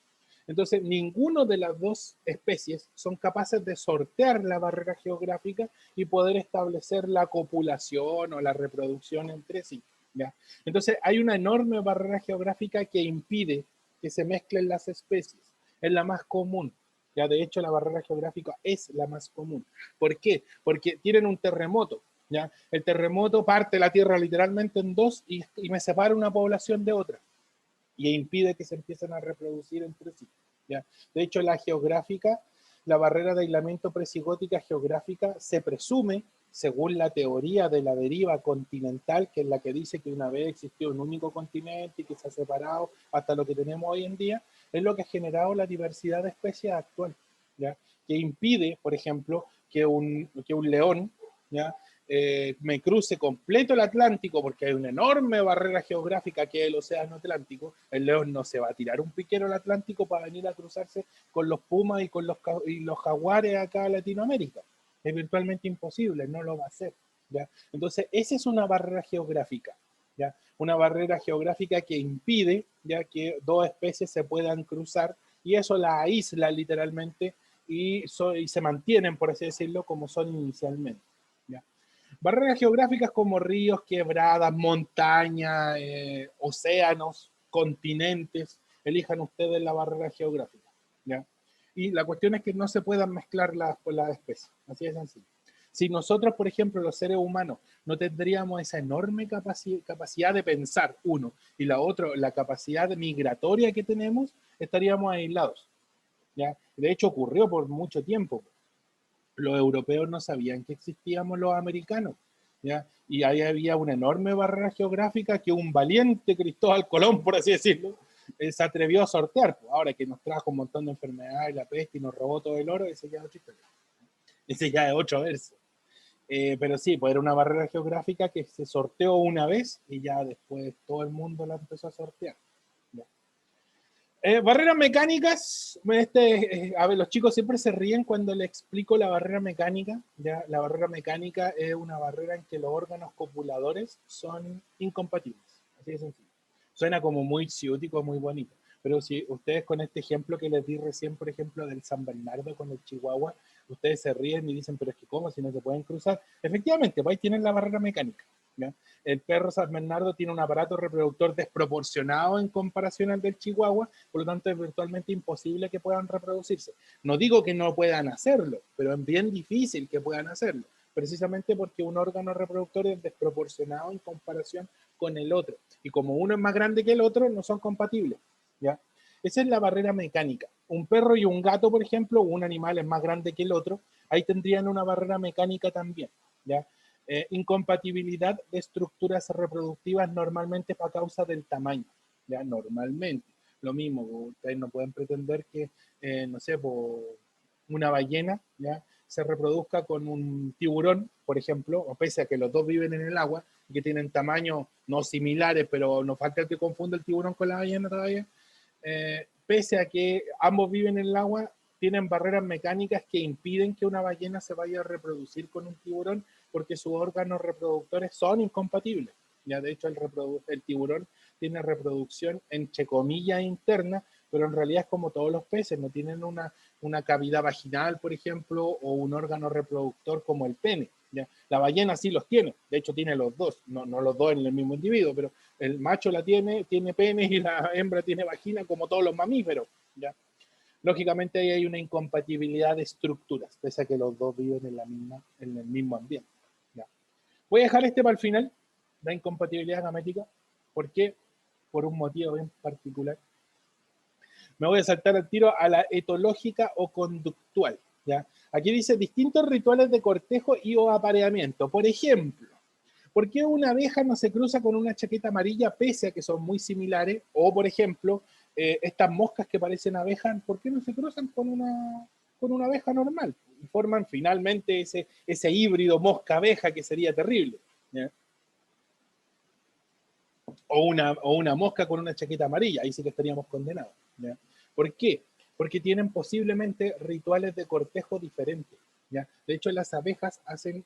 Entonces, ninguno de las dos especies son capaces de sortear la barrera geográfica y poder establecer la copulación o la reproducción entre sí. ¿Ya? Entonces, hay una enorme barrera geográfica que impide que se mezclen las especies. Es la más común. Ya, de hecho, la barrera geográfica es la más común. ¿Por qué? Porque tienen un terremoto. ¿Ya? El terremoto parte la Tierra literalmente en dos y me separa una población de otra y impide que se empiecen a reproducir entre sí. ¿Ya? De hecho, la geográfica, la barrera de aislamiento presigótica geográfica se presume según la teoría de la deriva continental, que es la que dice que una vez existió un único continente y que se ha separado hasta lo que tenemos hoy en día, es lo que ha generado la diversidad de especies actual, ¿ya? Que impide, por ejemplo, que un león, ¿ya? Me cruce completo el Atlántico, porque hay una enorme barrera geográfica que es el océano Atlántico. El león no se va a tirar un piquero al Atlántico para venir a cruzarse con los pumas y con los jaguares acá a Latinoamérica. Es virtualmente imposible, no lo va a hacer, ¿ya? Entonces, esa es una barrera geográfica, ¿ya? Una barrera geográfica que impide, ¿ya?, que dos especies se puedan cruzar, y eso la aísla literalmente, y se mantienen, por así decirlo, como son inicialmente, ¿ya? Barreras geográficas como ríos, quebradas, montañas, océanos, continentes, elijan ustedes la barrera geográfica, ¿ya? Y la cuestión es que no se puedan mezclar las especies, así de sencillo. Si nosotros, por ejemplo, los seres humanos, no tendríamos esa enorme capacidad de pensar, uno, y la otra, la capacidad migratoria que tenemos, estaríamos aislados, ¿ya? De hecho, ocurrió por mucho tiempo. Los europeos no sabían que existíamos los americanos, ¿ya? Y ahí había una enorme barrera geográfica que un valiente Cristóbal Colón, por así decirlo, se atrevió a sortear. Pues ahora que nos trajo un montón de enfermedades, la peste, y nos robó todo el oro, ese ya es otra historia. Ese ya es otro verso. Pero sí, pues era una barrera geográfica que se sorteó una vez y ya después todo el mundo la empezó a sortear. Barreras mecánicas, a ver, los chicos siempre se ríen cuando les explico la barrera mecánica, ¿ya? La barrera mecánica es una barrera en que los órganos copuladores son incompatibles, así de sencillo. Suena como muy ciútico, muy bonito, pero si ustedes con este ejemplo que les di recién, por ejemplo, del San Bernardo con el Chihuahua, ustedes se ríen y dicen, pero es que ¿cómo? Si no se pueden cruzar. Efectivamente, pues ahí tienen la barrera mecánica, ¿ya? El perro San Bernardo tiene un aparato reproductor desproporcionado en comparación al del Chihuahua, por lo tanto es virtualmente imposible que puedan reproducirse. No digo que no puedan hacerlo, pero es bien difícil que puedan hacerlo, precisamente porque un órgano reproductor es desproporcionado en comparación con el otro. Y como uno es más grande que el otro, no son compatibles, ¿ya? Esa es la barrera mecánica. Un perro y un gato, por ejemplo, un animal es más grande que el otro, ahí tendrían una barrera mecánica también, ¿ya? Incompatibilidad de estructuras reproductivas normalmente a causa del tamaño, ¿ya? Normalmente. Lo mismo, ustedes no pueden pretender que, no sé, una ballena, ¿ya?, se reproduzca con un tiburón, por ejemplo, o pese a que los dos viven en el agua y que tienen tamaños no similares, pero nos falta el que confunda el tiburón con la ballena todavía, pese a que ambos viven en el agua, tienen barreras mecánicas que impiden que una ballena se vaya a reproducir con un tiburón, porque sus órganos reproductores son incompatibles. Ya, de hecho, el tiburón tiene reproducción entre comillas interna, pero en realidad es como todos los peces, no tienen una cavidad vaginal, por ejemplo, o un órgano reproductor como el pene, ¿ya? La ballena sí los tiene, de hecho tiene los dos, no los dos en el mismo individuo, pero el macho tiene pene, y la hembra tiene vagina, como todos los mamíferos, ¿ya? Lógicamente ahí hay una incompatibilidad de estructuras, pese a que los dos viven en el mismo ambiente, ¿ya? Voy a dejar para el final, la incompatibilidad gamética. ¿Por qué? Por un motivo bien particular. Me voy a saltar al tiro a la etológica o conductual, ¿ya? Aquí dice distintos rituales de cortejo y o apareamiento. Por ejemplo, ¿por qué una abeja no se cruza con una chaqueta amarilla pese a que son muy similares? O, por ejemplo, estas moscas que parecen abejas, ¿por qué no se cruzan con una abeja normal? Y forman finalmente ese híbrido mosca-abeja que sería terrible, ¿ya? O una mosca con una chaqueta amarilla, ahí sí que estaríamos condenados, ¿ya? ¿Por qué? Porque tienen posiblemente rituales de cortejo diferentes, ¿ya? De hecho, las abejas hacen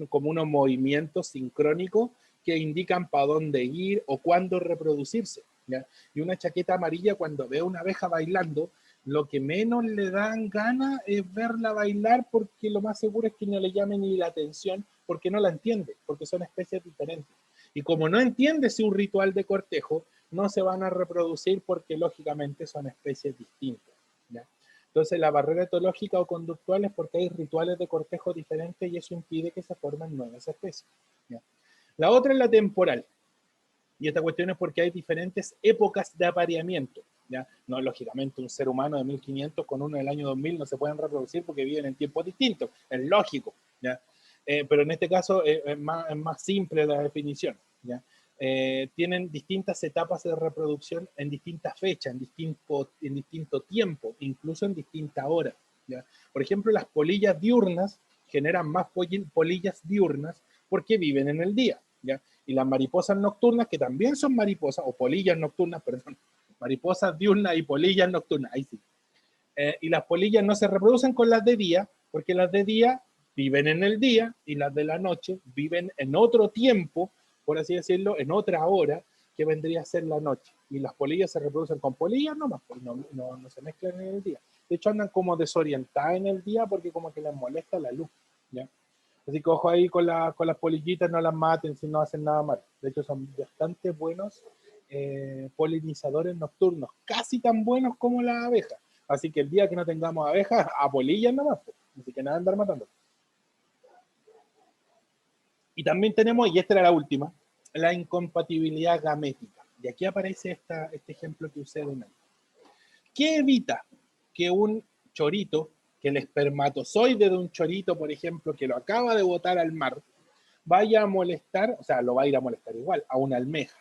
como unos movimientos sincrónicos que indican para dónde ir o cuándo reproducirse, ¿ya? Y una chaqueta amarilla, cuando ve a una abeja bailando, lo que menos le dan ganas es verla bailar, porque lo más seguro es que no le llame ni la atención, porque no la entiende, porque son especies diferentes. Y como no entiende si un ritual de cortejo, no se van a reproducir porque lógicamente son especies distintas, ¿ya? Entonces la barrera etológica o conductual es porque hay rituales de cortejo diferentes y eso impide que se formen nuevas especies, ¿ya? La otra es la temporal. Y esta cuestión es porque hay diferentes épocas de apareamiento, ¿ya? No, lógicamente un ser humano de 1500 con uno del año 2000 no se pueden reproducir porque viven en tiempos distintos, es lógico, ¿ya? pero en este caso es más simple la definición, ¿ya? Tienen distintas etapas de reproducción en distintas fechas, en distinto tiempo, incluso en distintas horas, ¿ya? Por ejemplo, las polillas diurnas generan más polillas diurnas porque viven en el día, ¿ya? Y las mariposas nocturnas, que también son mariposas, o polillas nocturnas, perdón, mariposas diurnas y polillas nocturnas, ahí sí. Y las polillas no se reproducen con las de día, porque las de día viven en el día y las de la noche viven en otro tiempo, por así decirlo, en otra hora, que vendría a ser la noche. Y las polillas se reproducen con polillas nomás, pues no se mezclan en el día. De hecho, andan como desorientadas en el día porque como que les molesta la luz, ¿ya? Así que ojo ahí con las polillitas, no las maten si no hacen nada mal. De hecho, son bastante buenos polinizadores nocturnos, casi tan buenos como las abejas. Así que el día que no tengamos abejas, a polillas nomás, pues. Así que nada andar matando. Y también tenemos, y esta era la última, la incompatibilidad gamética. Y aquí aparece este ejemplo que usé de un año. ¿Qué evita que un chorito, que el espermatozoide de un chorito, por ejemplo, que lo acaba de botar al mar, vaya a molestar, o sea, lo va a ir a molestar igual, a una almeja,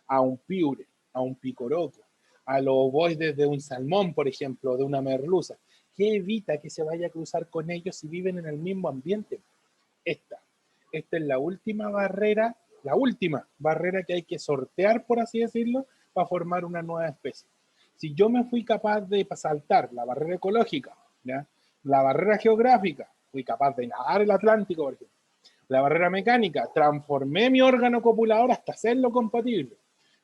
a un piure, a un picoroco, a los ovoides de un salmón, por ejemplo, de una merluza? ¿Qué evita que se vaya a cruzar con ellos si viven en el mismo ambiente? Esta es la última barrera que hay que sortear, por así decirlo, para formar una nueva especie. Si yo me fui capaz de saltar la barrera ecológica, ¿ya?, la barrera geográfica, fui capaz de nadar el Atlántico, por ejemplo, la barrera mecánica, transformé mi órgano copulador hasta hacerlo compatible,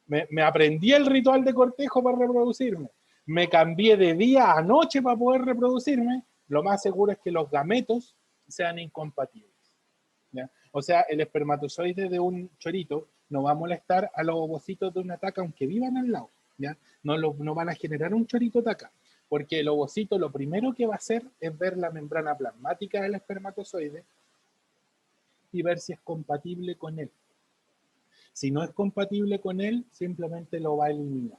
me aprendí el ritual de cortejo para reproducirme, me cambié de día a noche para poder reproducirme, lo más seguro es que los gametos sean incompatibles, ¿ya? O sea, el espermatozoide de un chorito no va a molestar a los ovocitos de una taca aunque vivan al lado, ¿ya? No van a generar un chorito taca, porque el ovocito lo primero que va a hacer es ver la membrana plasmática del espermatozoide y ver si es compatible con él. Si no es compatible con él, simplemente lo va a eliminar.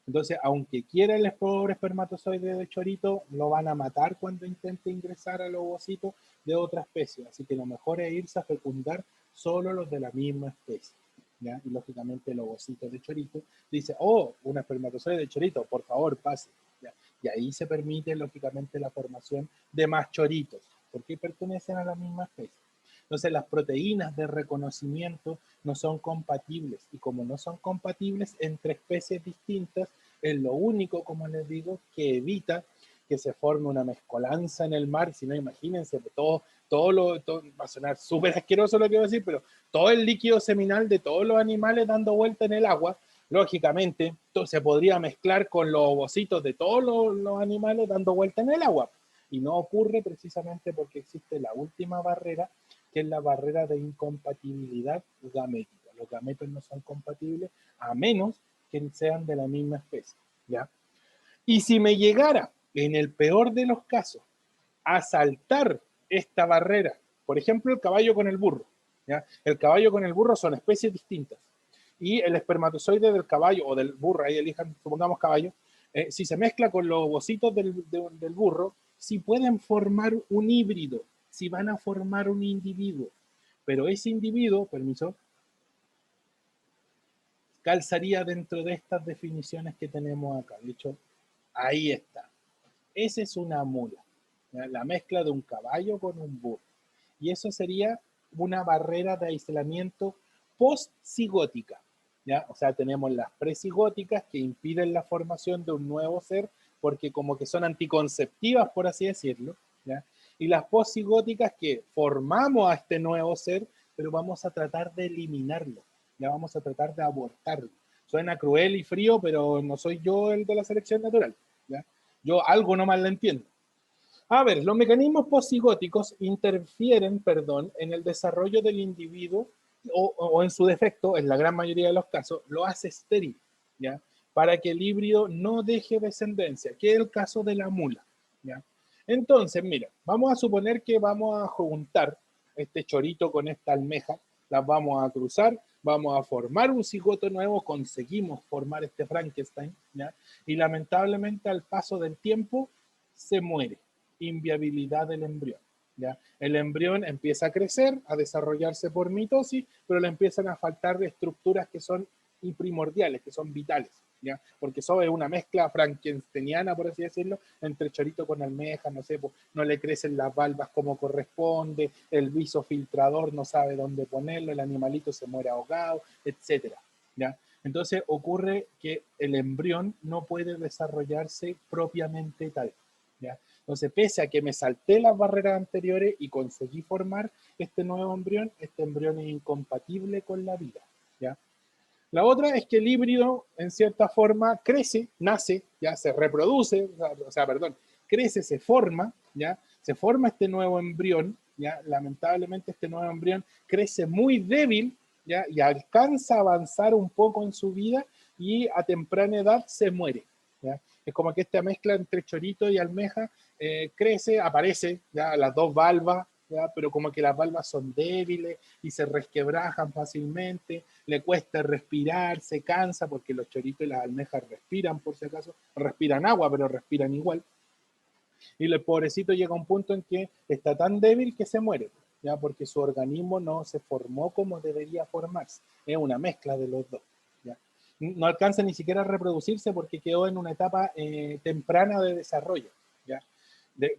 Entonces, aunque quiera el pobre espermatozoide de chorito, lo van a matar cuando intente ingresar al ovocito de otra especie. Así que lo mejor es irse a fecundar solo los de la misma especie, ¿ya? Y lógicamente el ovocito de chorito dice, oh, un espermatozoide de chorito, por favor, pase, ¿ya? Y ahí se permite, lógicamente, la formación de más choritos, porque pertenecen a la misma especie. Entonces, las proteínas de reconocimiento no son compatibles, y como no son compatibles entre especies distintas, es lo único, como les digo, que evita que se forme una mezcolanza en el mar. Si no, imagínense, todo va a sonar súper asqueroso lo que voy a decir, pero todo el líquido seminal de todos los animales dando vuelta en el agua, lógicamente, se podría mezclar con los ovocitos de todos los animales dando vuelta en el agua. Y no ocurre precisamente porque existe la última barrera, que es la barrera de incompatibilidad gamética. Los gametos no son compatibles a menos que sean de la misma especie, ¿ya? Y si me llegara, en el peor de los casos, a saltar esta barrera, por ejemplo, el caballo con el burro, ¿ya? El caballo con el burro son especies distintas. Y el espermatozoide del caballo o del burro, ahí elijan, supongamos caballo, si se mezcla con los ovocitos del burro, si pueden formar un híbrido, si van a formar un individuo. Pero ese individuo, permiso, calzaría dentro de estas definiciones que tenemos acá. De hecho, ahí está. Esa es una mula, ¿ya? La mezcla de un caballo con un burro. Y eso sería una barrera de aislamiento post-cigótica, ¿ya? O sea, tenemos las presigóticas que impiden la formación de un nuevo ser porque como que son anticonceptivas, por así decirlo, ¿ya? Y las post-cigóticas que formamos a este nuevo ser, pero vamos a tratar de eliminarlo, ya vamos a tratar de abortarlo. Suena cruel y frío, pero no soy yo el de la selección natural, ¿ya? Yo algo nomás la entiendo. A ver, los mecanismos posigóticos interfieren, perdón, en el desarrollo del individuo o en su defecto, en la gran mayoría de los casos, lo hace estéril, ¿ya? Para que el híbrido no deje descendencia, que es el caso de la mula, ¿ya? Entonces, mira, vamos a suponer que vamos a juntar este chorito con esta almeja, las vamos a cruzar, vamos a formar un cigoto nuevo, conseguimos formar este Frankenstein, ¿ya? Y lamentablemente al paso del tiempo se muere, inviabilidad del embrión, ¿ya? El embrión empieza a crecer, a desarrollarse por mitosis, pero le empiezan a faltar estructuras que son primordiales, que son vitales, ¿ya? Porque eso es una mezcla frankensteiniana, por así decirlo, entre chorito con almeja, no sé, pues, no le crecen las valvas como corresponde, el visofiltrador no sabe dónde ponerlo, el animalito se muere ahogado, etcétera, ¿ya? Entonces ocurre que el embrión no puede desarrollarse propiamente tal, ¿ya? Entonces, pese a que me salté las barreras anteriores y conseguí formar este nuevo embrión, este embrión es incompatible con la vida, ¿ya? La otra es que el híbrido, en cierta forma, crece, nace, ya se reproduce, perdón, crece, se forma, ya se forma este nuevo embrión, ya lamentablemente este nuevo embrión crece muy débil, ya y alcanza a avanzar un poco en su vida y a temprana edad se muere, ya. Es como que esta mezcla entre chorito y almeja crece, aparece, ya las dos valvas, ¿ya? Pero como que las valvas son débiles y se resquebrajan fácilmente, le cuesta respirar, se cansa, porque los choritos y las almejas respiran, por si acaso, respiran agua, pero respiran igual. Y el pobrecito llega a un punto en que está tan débil que se muere, ¿ya? Porque su organismo no se formó como debería formarse. Es una mezcla de los dos, ¿ya? No alcanza ni siquiera a reproducirse porque quedó en una etapa temprana de desarrollo, ¿ya?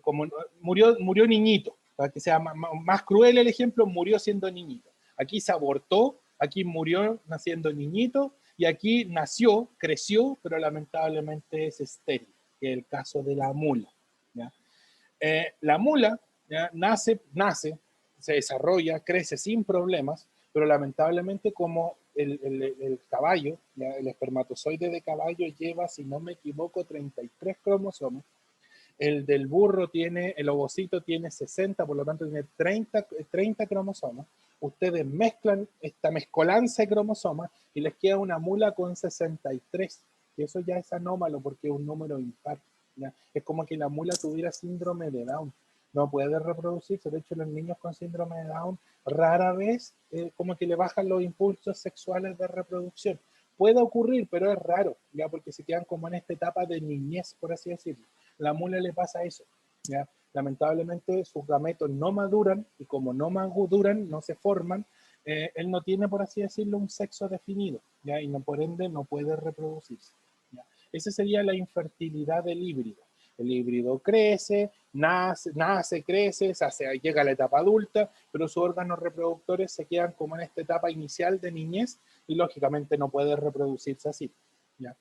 Como murió niñito, para que sea más cruel el ejemplo, murió siendo niñito. Aquí se abortó, aquí murió naciendo niñito, y aquí nació, creció, pero lamentablemente es estéril, que es el caso de la mula, ¿ya? La mula, ¿ya? nace, se desarrolla, crece sin problemas, pero lamentablemente como el caballo, ¿ya? El espermatozoide de caballo lleva, si no me equivoco, 33 cromosomas, el del burro tiene, el ovocito tiene 60, por lo tanto tiene 30 cromosomas. Ustedes mezclan esta mezcolanza de cromosomas y les queda una mula con 63. Y eso ya es anómalo porque es un número impar, ¿ya? Es como que la mula tuviera síndrome de Down. No puede reproducirse. De hecho, los niños con síndrome de Down rara vez como que le bajan los impulsos sexuales de reproducción. Puede ocurrir, pero es raro, ya porque se quedan como en esta etapa de niñez, por así decirlo. La mula le pasa eso, ¿ya? Lamentablemente sus gametos no maduran y como no maduran, no se forman, él no tiene, por así decirlo, un sexo definido, ¿ya? Y no, por ende no puede reproducirse, ¿ya? Esa sería la infertilidad del híbrido. El híbrido crece, nace, crece, llega a la etapa adulta, pero sus órganos reproductores se quedan como en esta etapa inicial de niñez y lógicamente no puede reproducirse así, ¿ya?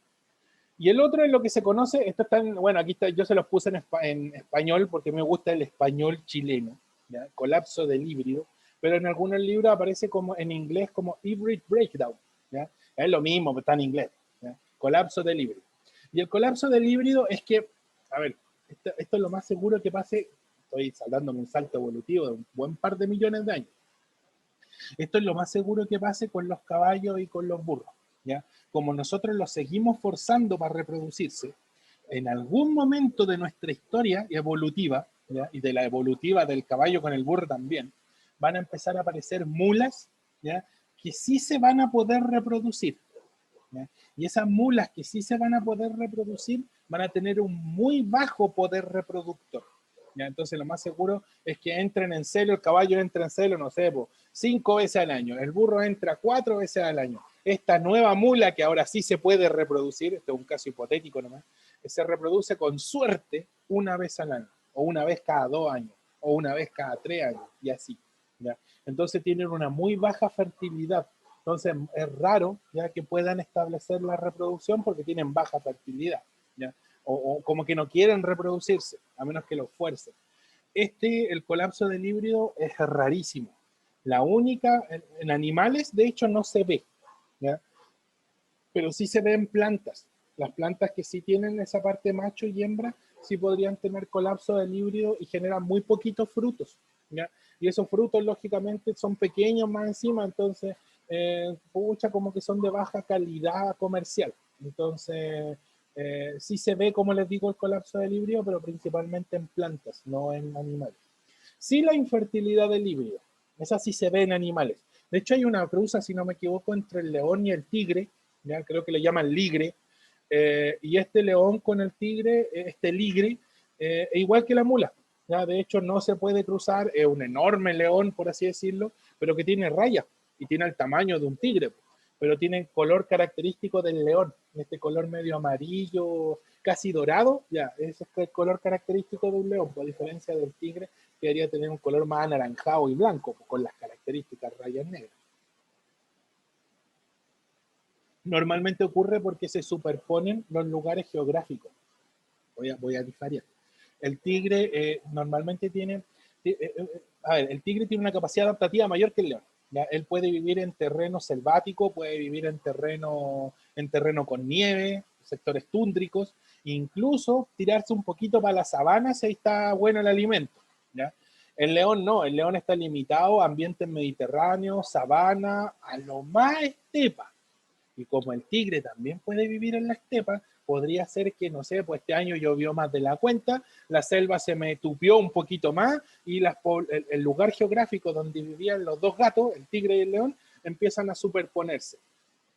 Y el otro es lo que se conoce, esto está bueno, aquí está, yo se los puse en español porque me gusta el español chileno, ¿ya? Colapso del híbrido, pero en algunos libros aparece como en inglés como hybrid breakdown, ¿ya? Es lo mismo, pero está en inglés, ¿ya? Colapso del híbrido. Y el colapso del híbrido es que, a ver, esto es lo más seguro que pase, estoy saltándome un salto evolutivo de un buen par de millones de años. Esto es lo más seguro que pase con los caballos y con los burros, ¿ya? Como nosotros los seguimos forzando para reproducirse, en algún momento de nuestra historia evolutiva, ¿ya? Y de la evolutiva del caballo con el burro también, van a empezar a aparecer mulas, ¿ya? Que sí se van a poder reproducir, ¿ya? Y esas mulas que sí se van a poder reproducir van a tener un muy bajo poder reproductor, ¿ya? Entonces lo más seguro es que entren en celo, el caballo entra en celo, no sé, 5 veces al año, el burro entra 4 veces al año. Esta nueva mula que ahora sí se puede reproducir, esto es un caso hipotético nomás, se reproduce con suerte una vez al año, o una vez cada 2 años, o una vez cada 3 años, y así, ¿ya? Entonces tienen una muy baja fertilidad. Entonces es raro, ya, que puedan establecer la reproducción porque tienen baja fertilidad, ¿ya? O como que no quieren reproducirse, a menos que los fuercen. El colapso del híbrido es rarísimo. La única, en animales, de hecho, no se ve, ¿ya? Pero sí se ve en plantas. Las plantas que sí tienen esa parte macho y hembra, sí podrían tener colapso del híbrido y generan muy poquitos frutos, ¿ya? Y esos frutos, lógicamente, son pequeños más encima, entonces, pucha, como que son de baja calidad comercial. Entonces, sí se ve, como les digo, el colapso del híbrido, pero principalmente en plantas, no en animales. Sí, la infertilidad del híbrido, esa sí se ve en animales. De hecho, hay una cruza, si no me equivoco, entre el león y el tigre, ¿ya? Creo que le llaman ligre, y este león con el tigre, este ligre, es igual que la mula, ¿ya? De hecho, no se puede cruzar, es un enorme león, por así decirlo, pero que tiene rayas y tiene el tamaño de un tigre, pero tiene color característico del león, este color medio amarillo, casi dorado, ya, ese es el color característico de un león, por diferencia del tigre, que debería tener un color más anaranjado y blanco, con las características rayas negras. Normalmente ocurre porque se superponen los lugares geográficos. Voy a diferir. El tigre normalmente tiene, a ver, el tigre tiene una capacidad adaptativa mayor que el león. ¿Ya? Él puede vivir en terreno selvático, puede vivir en terreno con nieve, sectores túndricos, incluso tirarse un poquito para la sabana si ahí está bueno el alimento. ¿Ya? El león no, el león está limitado a ambientes mediterráneos, sabana, a lo más estepa. Y como el tigre también puede vivir en la estepa, podría ser que, no sé, pues este año llovió más de la cuenta, la selva se me tupió un poquito más y el lugar geográfico donde vivían los dos gatos, el tigre y el león, empiezan a superponerse.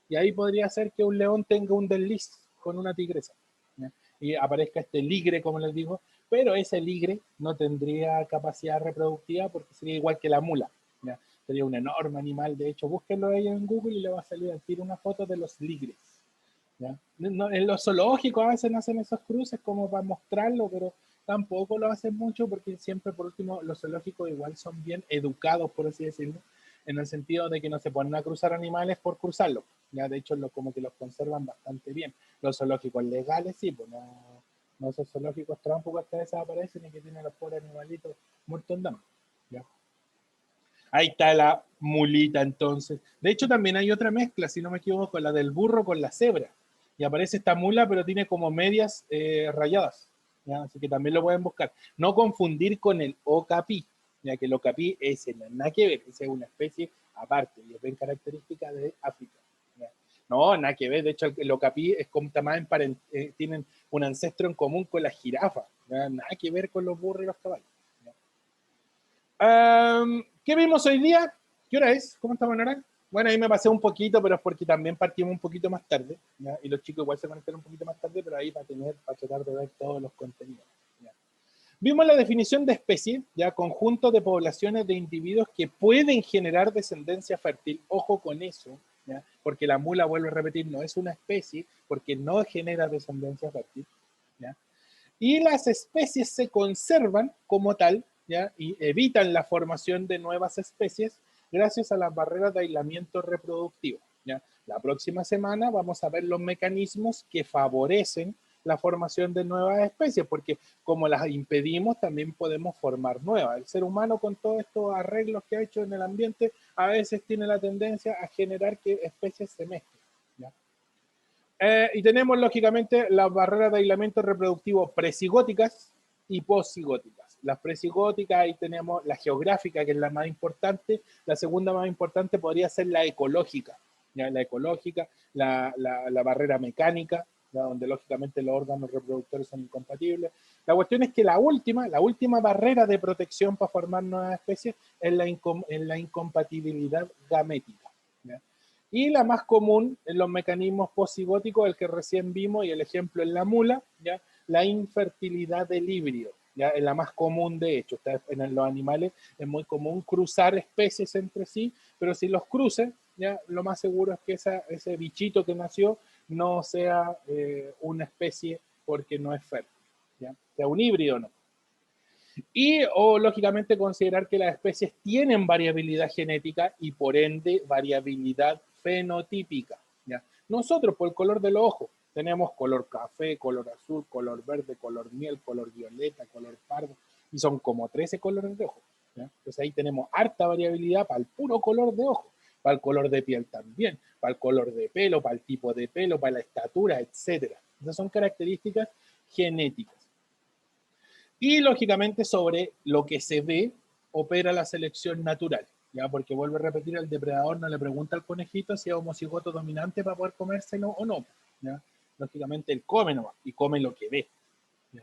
Y ahí podría ser que un león tenga un desliz con una tigresa, ¿ya? Y aparezca este ligre, como les digo, pero ese ligre no tendría capacidad reproductiva porque sería igual que la mula, ¿ya? Sería un enorme animal. De hecho, búsquenlo ahí en Google y le va a salir al tiro una foto de los ligres, ¿ya? No, en los zoológicos a veces hacen esos cruces como para mostrarlo, pero tampoco lo hacen mucho porque siempre, por último, los zoológicos igual son bien educados, por así decirlo, en el sentido de que no se ponen a cruzar animales por cruzarlos. Ya, de hecho, como que los conservan bastante bien. Los zoológicos legales, sí, pues no esos zoológicos tránsfugos que desaparecen y que tienen los pobres animalitos muertos en dama. ¿Ya? Ahí está la mulita, entonces. De hecho, también hay otra mezcla, si no me equivoco, la del burro con la cebra. Y aparece esta mula, pero tiene como medias rayadas. ¿Ya? Así que también lo pueden buscar. No confundir con el okapi, ya que el okapi es nada que ver, es una especie aparte y es bien característica de África. ¿Ya? No, nada que ver. De hecho, el okapi es como también tienen un ancestro en común con las jirafas. ¿Ya? Nada que ver con los burros y los caballos. ¿Qué vimos hoy día? ¿Qué hora es? ¿Cómo estamos, Nora? Bueno, ahí me pasé un poquito, pero es porque también partimos un poquito más tarde, ¿ya? Y los chicos igual se conectaron un poquito más tarde, pero ahí para tratar de ver todos los contenidos, ¿ya? Vimos la definición de especie, ya conjunto de poblaciones de individuos que pueden generar descendencia fértil. Ojo con eso, ¿ya? Porque la mula, vuelvo a repetir, no es una especie porque no genera descendencia fértil, ¿ya? Y las especies se conservan como tal, ¿ya? Y evitan la formación de nuevas especies gracias a las barreras de aislamiento reproductivo, ¿ya? La próxima semana vamos a ver los mecanismos que favorecen la formación de nuevas especies, porque como las impedimos, también podemos formar nuevas. El ser humano, con todos estos arreglos que ha hecho en el ambiente, a veces tiene la tendencia a generar que especies se mezclen, ¿ya? Y tenemos, lógicamente, las barreras de aislamiento reproductivo presigóticas y posigóticas. Las presigóticas, ahí tenemos la geográfica, que es la más importante. La segunda más importante podría ser la ecológica. ¿Ya? La ecológica, la barrera mecánica, ¿ya? Donde lógicamente los órganos reproductores son incompatibles. La cuestión es que la última barrera de protección para formar nuevas especies es la incompatibilidad gamética. ¿Ya? Y la más común en los mecanismos posigóticos, el que recién vimos y el ejemplo en la mula, ¿ya? La infertilidad del híbrido, ¿ya? Es la más común de hecho. En los animales es muy común cruzar especies entre sí, pero si los crucen, ¿ya? Lo más seguro es que ese bichito que nació no sea una especie porque no es fértil, ¿ya? Sea un híbrido, ¿no? O lógicamente considerar que las especies tienen variabilidad genética y por ende variabilidad fenotípica, ¿ya? Nosotros por el color de los ojos tenemos color café, color azul, color verde, color miel, color violeta, color pardo, y son como 13 colores de ojo, ¿ya? Entonces ahí tenemos harta variabilidad para el puro color de ojo, para el color de piel también, para el color de pelo, para el tipo de pelo, para la estatura, etcétera. Esas son características genéticas. Y lógicamente sobre lo que se ve opera la selección natural, ¿ya? Porque vuelvo a repetir, el depredador no le pregunta al conejito si es homocigoto dominante para poder comérselo o no, ¿ya? Lógicamente él come nomás y come lo que ve, ¿ya?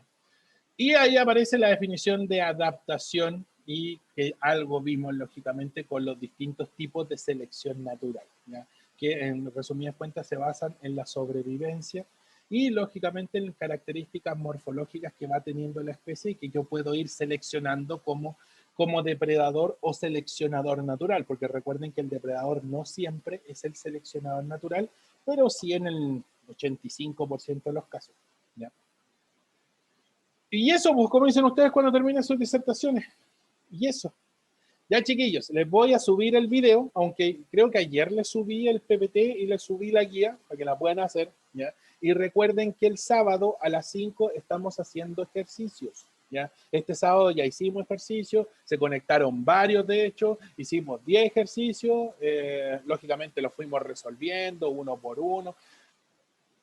Y ahí aparece la definición de adaptación y que algo vimos lógicamente con los distintos tipos de selección natural, ¿ya? Que en resumidas cuentas se basan en la sobrevivencia y lógicamente en características morfológicas que va teniendo la especie y que yo puedo ir seleccionando como depredador o seleccionador natural, porque recuerden que el depredador no siempre es el seleccionador natural, pero sí en el 85% de los casos. ¿Ya? Y eso, pues, como dicen ustedes cuando terminen sus disertaciones. Y eso. Ya, chiquillos, les voy a subir el video, aunque creo que ayer les subí el PPT y les subí la guía para que la puedan hacer, ¿ya? Y recuerden que el sábado a las 5 estamos haciendo ejercicios, ¿ya? Este sábado ya hicimos ejercicios, se conectaron varios, de hecho, hicimos 10 ejercicios, lógicamente los fuimos resolviendo uno por uno,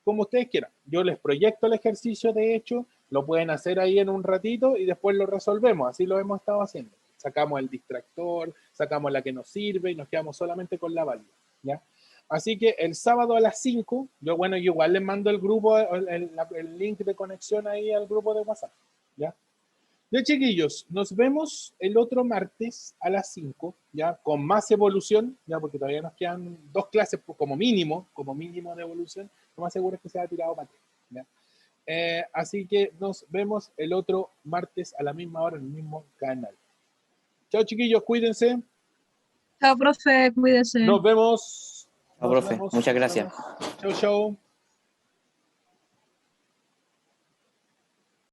como ustedes quieran. Yo les proyecto el ejercicio, de hecho, lo pueden hacer ahí en un ratito y después lo resolvemos, así lo hemos estado haciendo. Sacamos el distractor, sacamos la que nos sirve y nos quedamos solamente con la válida, ¿ya? Así que el sábado a las 5, yo igual les mando el grupo, el link de conexión ahí al grupo de WhatsApp, ¿ya? Ya, chiquillos, nos vemos el otro martes a las 5, ya, con más evolución, ya, porque todavía nos quedan 2 clases como mínimo de evolución. Lo más seguro es que se haya tirado para atrás, ¿ya? Así que nos vemos el otro martes a la misma hora en el mismo canal. Chao, chiquillos, cuídense. Chao, profe, cuídese. Nos vemos. Chao, profe. Muchas gracias. Chao, chao.